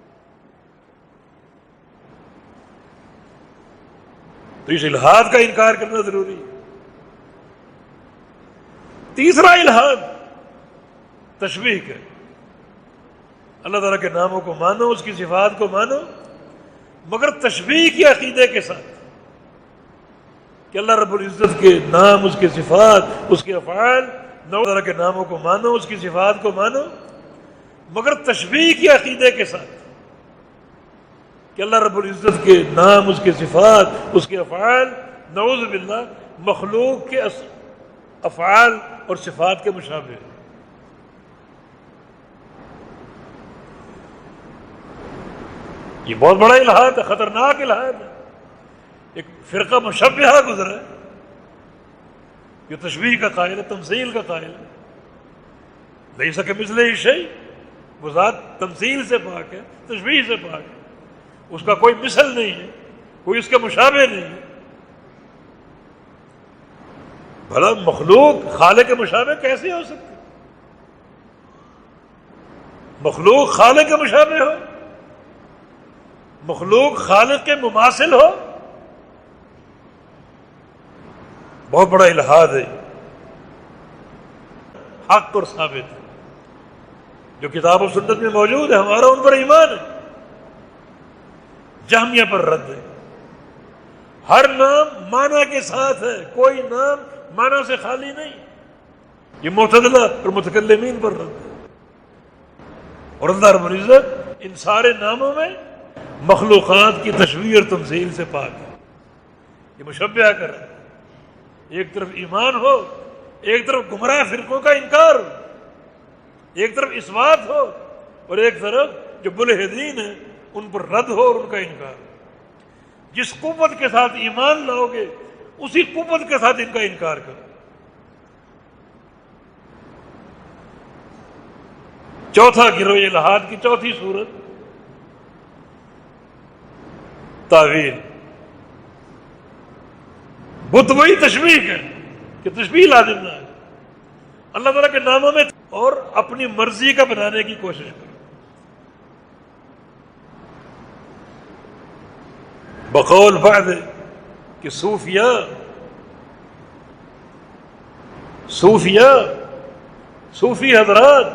تو اس الحاد کا انکار کرنا ضروری ہے۔ تیسرا الحاد تشبیہ کا، اللہ تعالیٰ کے ناموں کو مانو، اس کی صفات کو مانو، مگر تشبیہ کے عقیدے کے ساتھ کہ اللہ رب العزت کے نام، اس کے صفات، اس کے افعال، اللہ تعالیٰ کے ناموں کو مانو، اس کی صفات کو مانو، مگر تشبیہ کے عقیدے کے ساتھ کہ اللہ رب العزت کے نام، اس کے صفات، اس کے افعال نعوذ باللہ مخلوق کے افعال اور صفات کے مشابہ ہیں۔ یہ بہت بڑا الحاد ہے، خطرناک الحاد ہے۔ ایک فرقہ مشبہہ گزرا ہے جو تشبیہ کا قائل ہے، تمثیل کا قائل ہے۔ لیس کمثلہ شیء، وہ ذات تمثیل سے پاک ہے، تشبیہ سے پاک ہے، اس کا کوئی مثل نہیں ہے، کوئی اس کا مشابہ نہیں ہے۔ بھلا مخلوق خالق کے مشابہ کیسے ہو سکتے؟ مخلوق خالق کے مشابہ ہو، مخلوق خالق کے مماثل ہو، بہت بڑا الحاد ہے، حق اور ثابت ہے، جو کتاب و سنت میں موجود ہے، ہمارا ان پر ایمان ہے۔ جہمیہ پر رد ہے۔ ہر نام معنی کے ساتھ ہے، کوئی نام معنی سے خالی نہیں، یہ معتزلہ اور متکلمین پر رد ہے۔ اور اللہ رب العزت ان سارے ناموں میں مخلوقات کی تشبیہ اور تمثیل سے پاک ہے۔ یہ مشبہہ کر رہا ہے، ایک طرف ایمان ہو، ایک طرف گمراہ فرقوں کا انکار ہو، ایک طرف اثبات ہو، اور ایک طرف جو ملحدین ہیں ان پر رد ہو اور ان کا انکار ہو۔ جس قوت کے ساتھ ایمان لاؤ گے اسی قوت کے ساتھ ان کا انکار کرو۔ چوتھا گروہ الحاد کی چوتھی صورت تعویل۔ بت وہی تشبیہ ہے کہ تشبیہ لازم نہ ہے، اللہ تعالیٰ کے ناموں میں اور اپنی مرضی کا بنانے کی کوشش کرو۔ بقول بعض کہ صوفی حضرات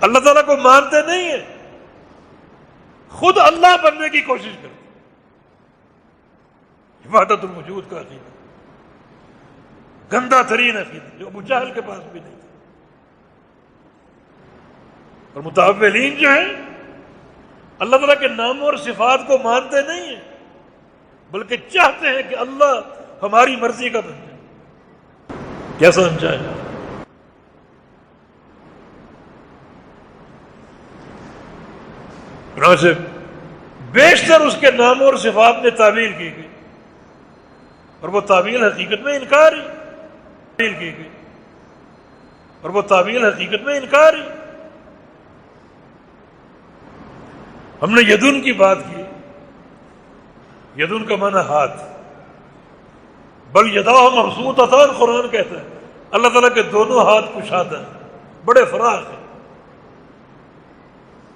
اللہ تعالیٰ کو مانتے نہیں ہیں، خود اللہ بننے کی کوشش کرتے، وحدت الوجود کا عقیدہ، گندا ترین عقیدہ جو ابو جہل کے پاس بھی نہیں تھا۔ اور متأولین جو ہیں اللہ تعالیٰ کے ناموں اور صفات کو مانتے نہیں ہیں، بلکہ چاہتے ہیں کہ اللہ ہماری مرضی کا بن جائے۔ کیا سمجھا ہے؟ سے بیشتر اس کے ناموں اور صفات میں تعویل کی گئی، اور وہ تعویل حقیقت میں انکاری کی گئی، اور وہ تعویل حقیقت میں انکاری۔ ہم نے یدن کی بات کی، یدن کا معنی ہاتھ، بل یداہ مبسوطتان قرآن کہتا ہے اللہ تعالیٰ کے دونوں ہاتھ کشادہ ہیں، بڑے فراخ ہیں،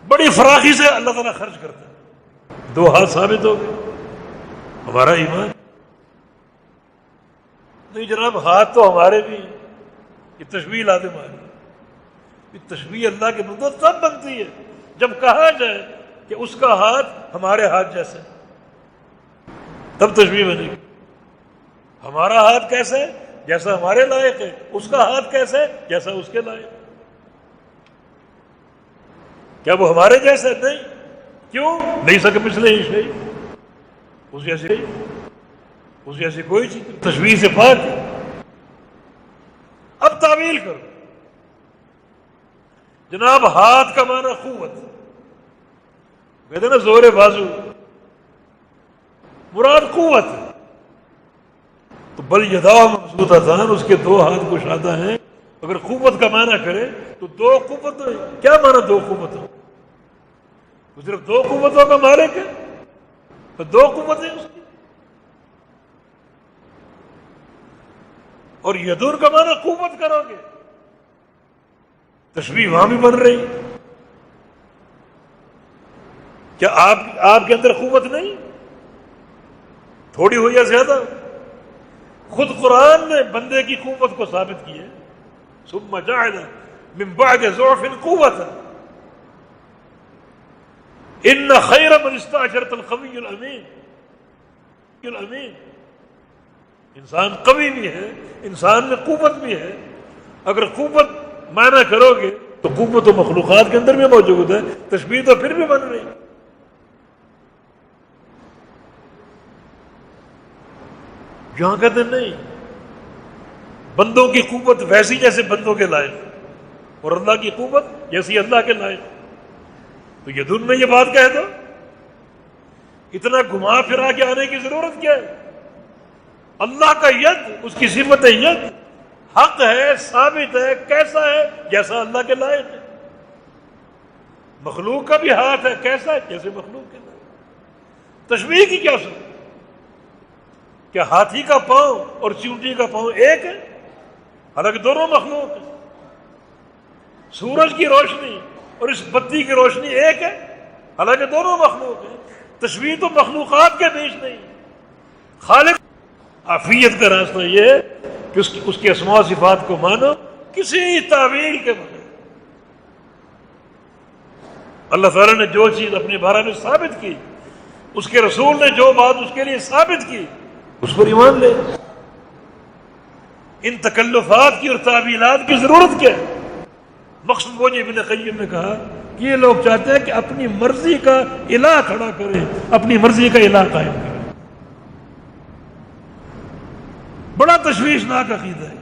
بڑی فراخی سے اللہ تعالیٰ خرچ کرتا ہے۔ دو ہاتھ ثابت ہو گئے، ہمارا ایمان نہیں جناب، ہاتھ تو ہمارے بھی ہیں، یہ تشبیہ لازم آ رہی، یہ تشبیہ اللہ کے بندوں تب بنتی ہے جب کہا جائے کہ اس کا ہاتھ ہمارے ہاتھ جیسا ہے، تب تشبیہ بنے گی۔ ہمارا ہاتھ کیسا ہے؟ جیسا ہمارے لائق ہے۔ اس کا ہاتھ کیسا ہے؟ جیسا اس کے لائق ہے۔ کیا وہ ہمارے جیسے؟ نہیں۔ کیوں؟ نہیں سکے مثلہ شیء، اس جیسی کوئی چیز تشبیہ سے پاک ہے۔ اب تعویل کرو، جناب ہاتھ کا معنی قوت، کہتے ہیں نا زور بازو، مراد قوت، تو بل یداہ مبسوطتان، اس کے دو ہاتھ کشادہ ہیں. اگر قوت کا معنی کرے تو دو قوت، کیا معنی دو قوتوں؟ وہ صرف دو قوتوں کا مالک ہے، تو دو قوتیں اس کی. اور یدون کا معنی قوت کرو گے، تشبیہ وہاں بھی بن رہی. کیا آپ کے اندر قوت نہیں؟ تھوڑی ہو یا زیادہ؟ خود قرآن نے بندے کی قوت کو ثابت کی ہے. ثم جعل من بعد ضعف قوة ان خیر من استأجرت القوی الامین. انسان قوی بھی ہے، انسان میں قوت بھی ہے. اگر قوت معنی کرو گے تو قوت و مخلوقات کے اندر بھی موجود ہے، تشبیہ تو پھر بھی بن رہی. یہاں کہتے نہیں بندوں کی قوت ویسی جیسے بندوں کے لائق، اور اللہ کی قوت جیسی اللہ کے لائق. تو یدن میں یہ بات کہہ دو، اتنا گھما پھرا کے آنے کی ضرورت کیا ہے؟ اللہ کا ید، اس کی صفت ید حق ہے، ثابت ہے، کیسا ہے؟ جیسا اللہ کے لائق ہے. مخلوق کا بھی ہاتھ ہے، کیسا ہے؟ جیسے مخلوق کے لائق. تشبیہ کی کیا ضرورت؟ کیا ہاتھی کا پاؤں اور چونٹی کا پاؤں ایک ہے؟ حالانکہ دونوں مخلوق ہیں. سورج کی روشنی اور اس بتی کی روشنی ایک ہے، حالانکہ دونوں مخلوق ہیں. تشبیہ تو مخلوقات کے بیچ نہیں. خالق عافیت کا راستہ یہ ہے کہ اس کے اسماء و صفات کو مانو کسی تعویل کے بغیر. اللہ تعالیٰ نے جو چیز اپنے بارے میں ثابت کی، اس کے رسول نے جو بات اس کے لیے ثابت کی، اس پر ایمان لے. ان تکلفات کی اور تعویلات کی ضرورت کیا ہے؟ مقصد وہ جو ابن قیم نے کہا کہ یہ لوگ چاہتے ہیں کہ اپنی مرضی کا الہ کھڑا کریں، اپنی مرضی کا الہ قائم کریں. بڑا تشویشناک عقیدہ ہے،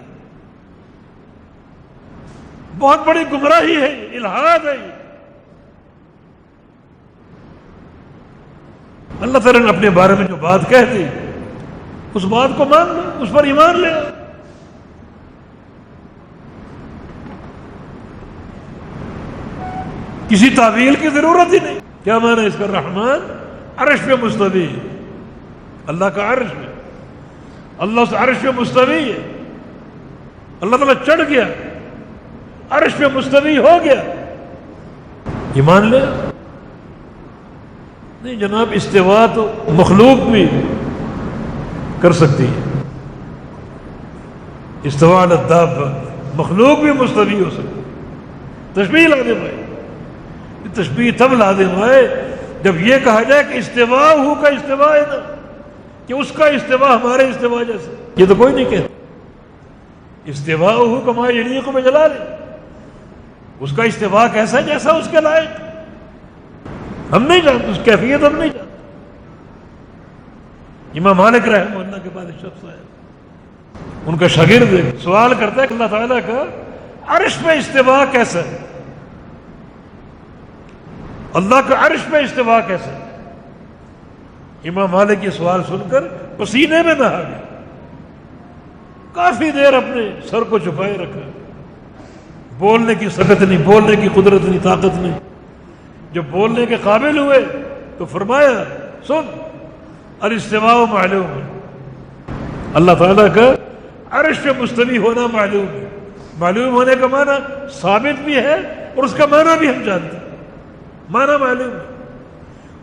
بہت بڑی گمراہی ہے، الہاد ہے. اللہ تعالیٰ نے اپنے بارے میں جو بات کہہ دی اس بات کو مان لو، اس پر ایمان لے. کسی تعویل کی ضرورت ہی نہیں. کیا معنی اس کا؟ رحمان عرش پہ مستوی، اللہ کا عرش میں، اللہ اس عرش پہ مستوی ہے. اللہ تعالیٰ چڑھ گیا، عرش پہ مستوی ہو گیا، ایمان لے. نہیں جناب، استوا تو مخلوق بھی کر سکتی ہے. استوا علی الدابہ، مخلوق بھی مستوی ہو سکتی. تشبیہ لازم ہے. تشبیہ تب لازم ہے جب یہ کہا جائے کہ استوا ہو کا استوا ہے نا، کہ اس کا استوا ہمارے استوا جیسا. یہ تو کوئی نہیں کہتا. استوا ہو کما یلیق بجلالہ، اس کا استوا کیسا جیسا اس کے لائق. ہم نہیں جانتے، اس کیفیت ہم نہیں جانتے. امام مالک رحمہ اللہ کے پاس ایک شخص آیا، ان کا شاگرد سوال کرتا ہے کہ اللہ تعالیٰ کا عرش پہ استوا کیسا ہے؟ اللہ کا عرش پہ استوا کیسا ہے؟ امام مالک یہ سوال سن کر پسینے میں نہا گیا. کافی دیر اپنے سر کو چھپائے رکھا، بولنے کی سکت نہیں، بولنے کی قدرت نہیں، طاقت نہیں. جب بولنے کے قابل ہوئے تو فرمایا سن، الاستواء معلوم ہے، اللہ تعالیٰ کا عرش پہ مستوی ہونا معلوم ہے. معلوم ہونے کا معنی ثابت بھی ہے اور اس کا معنی بھی ہم جانتے ہیں. معنی معلوم ہے.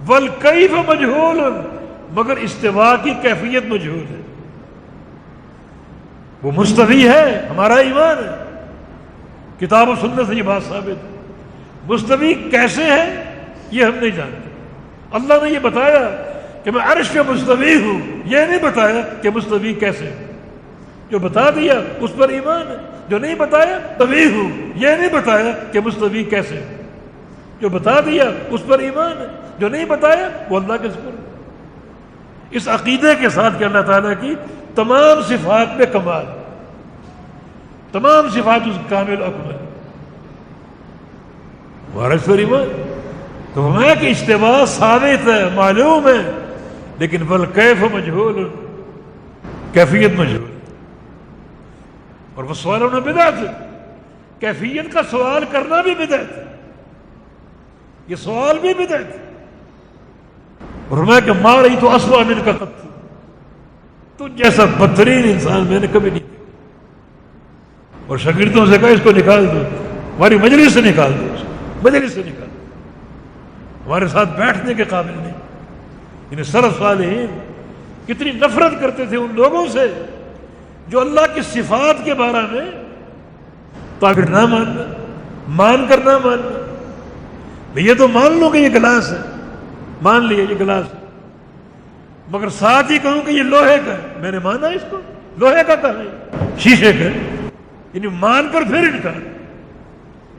والکیف مجہول، مگر استواء کی کیفیت مجہول ہے. وہ مستوی ہے، ہمارا ایمان ہے، کتاب و سنت سے یہ بات ثابت ہے. مستوی کیسے ہے یہ ہم نہیں جانتے. اللہ نے یہ بتایا کہ میں عرش پہ مستوی ہوں، یہ نہیں بتایا کہ مستوی کیسے. جو بتا دیا اس پر ایمان ہے، جو نہیں بتایا مستوی ہوں، یہ نہیں بتایا کہ مستوی کیسے. جو بتا دیا اس پر ایمان ہے، جو نہیں بتایا وہ اللہ کے سپرد. اس عقیدے کے ساتھ کہ اللہ تعالیٰ کی تمام صفات میں کمال، تمام صفات اس کامل اکمل، ہمارا اس پر ایمان. تو ہمیں کہ اجتباع ثابت ہے، معلوم ہے، لیکن والکیف مجہول، کیفیت مجہول. اور وہ سوال ہونا بدعت ہے، کیفیت کا سوال کرنا بھی بدعت ہے، یہ سوال بھی بدعت ہے. اور میں کہ ما رأیت اسوأ منک قط، تجھ جیسا بدترین انسان میں نے کبھی نہیں دیکھا. اور شاگردوں سے کہا اس کو نکال دو، ہماری مجلس سے نکال دو، مجلس سے نکال دو، ہمارے ساتھ بیٹھنے کے قابل نہیں. یعنی سلف صالحین کتنی نفرت کرتے تھے ان لوگوں سے جو اللہ کی صفات کے بارے میں تعبیر نہ ماننا، مان کر نہ ماننا. یہ تو مان لو کہ یہ گلاس ہے، مان لیا یہ گلاس ہے، مگر ساتھ ہی کہوں کہ یہ لوہے کا ہے، میں نے مانا اس کو، لوہے کا کہا ہے، شیشے کا ہے. یعنی مان کر پھر انکار،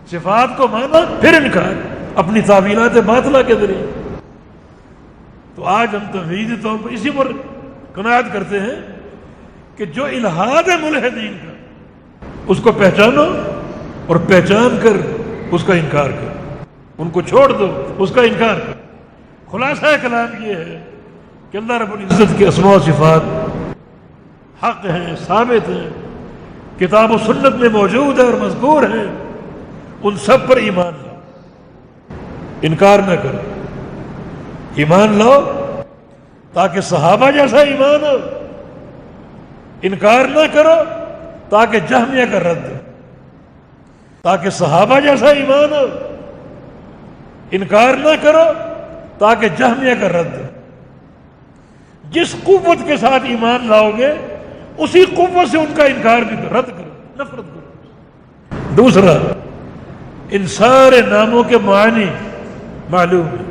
صفات کو مانا پھر انکار اپنی تعویلات باطلہ کے ذریعے. تو آج ہم توحیدی طور پر اسی پر قناعت کرتے ہیں کہ جو الہاد ہے ملحدین کا اس کو پہچانو اور پہچان کر اس کا انکار کرو، ان کو چھوڑ دو، اس کا انکار کرو. خلاصہ کلام یہ ہے کہ اللہ رب العزت کے اسماء و صفات حق ہیں، ثابت ہیں، کتاب و سنت میں موجود ہے اور مذکور ہیں. ان سب پر ایمان لاؤ، انکار نہ کرو. ایمان لاؤ تاکہ صحابہ جیسا ایمان ہو، انکار نہ کرو تاکہ جہمیہ کا رد ہو. تاکہ صحابہ جیسا ایمان ہو، انکار نہ کرو تاکہ جہمیہ کا رد ہو. جس قوت کے ساتھ ایمان لاؤ گے اسی قوت سے ان کا انکار بھی رد کرو، نفرت کرو. دوسرا، ان سارے ناموں کے معنی معلوم ہے،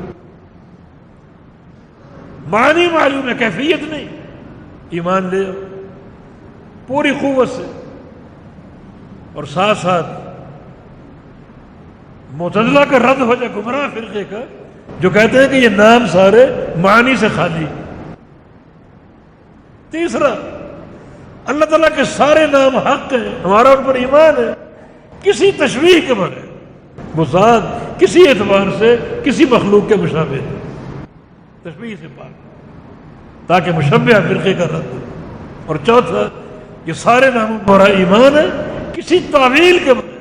معنی معلوم ہے، کیفیت نہیں. ایمان لے پوری قوت سے. اور ساتھ ساتھ معتزلہ کا رد ہو جائے، گمراہ فرقے کا جو کہتے ہیں کہ یہ نام سارے معنی سے خالی. تیسرا، اللہ تعالیٰ کے سارے نام حق ہیں، ہمارا ان پر ایمان ہے، کسی تشبیہ کے بغیر. وہ ذات کسی اعتبار سے کسی مخلوق کے مشابہ ہے، تشبیہ سے پاک، تاکہ مشبہ فرقے کا رد ہو. اور چوتھا، یہ سارے ناموں پر ہمارا ایمان ہے، کسی تعویل کے بغیر.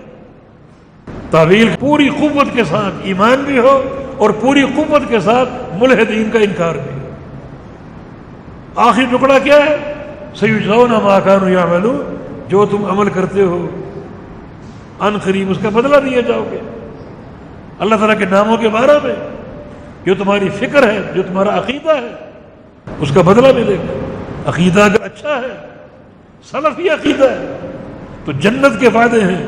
تعویل پوری قوت کے ساتھ ایمان بھی ہو اور پوری قوت کے ساتھ ملحدین کا انکار بھی. آخری ٹکڑا کیا ہے؟ سیجزون ما کانوا یعملون، جو تم عمل کرتے ہو ان قریب اس کا بدلہ دیے جاؤ گے. اللہ تعالیٰ کے ناموں کے بارے میں جو تمہاری فکر ہے، جو تمہارا عقیدہ ہے، اس کا بدلہ ملے گا. عقیدہ اگر اچھا ہے، سلفی عقیدہ ہے، تو جنت کے فائدے ہیں.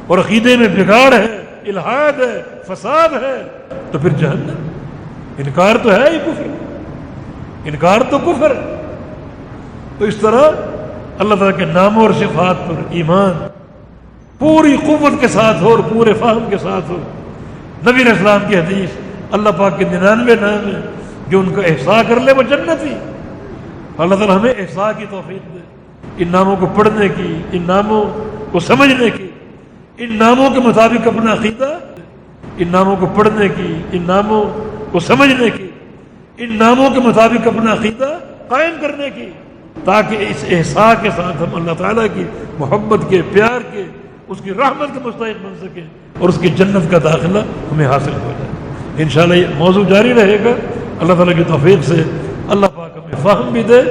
اور عقیدے میں بگاڑ ہے، الحاد ہے، فساد ہے، تو پھر جہنم. انکار تو ہے ہی کفر، انکار تو کفر ہے. تو اس طرح اللہ تعالیٰ کے ناموں اور صفات پر ایمان پوری قوت کے ساتھ ہو اور پورے فہم کے ساتھ ہو. نبی علیہ السلام کی حدیث، اللہ پاک کے 99 نام ہیں، جو ان کا احصاء کر لے وہ جنتی. اللہ تعالیٰ ہمیں احصاء کی توفیق دے، ان ناموں کو پڑھنے کی، ان ناموں کو سمجھنے کی، ان ناموں کے مطابق اپنا عقیدہ، ان ناموں کو پڑھنے کی، ان ناموں کو سمجھنے کی، ان ناموں کے مطابق اپنا عقیدہ قائم کرنے کی، تاکہ اس احساس کے ساتھ ہم اللہ تعالیٰ کی محبت کے، پیار کے، اس کی رحمت کے مستحق بن سکیں اور اس کی جنت کا داخلہ ہمیں حاصل ہو جائے. انشاءاللہ یہ موضوع جاری رہے گا. اللہ تعالیٰ کی توفیق سے اللہ پاک ہمیں فہم بھی دے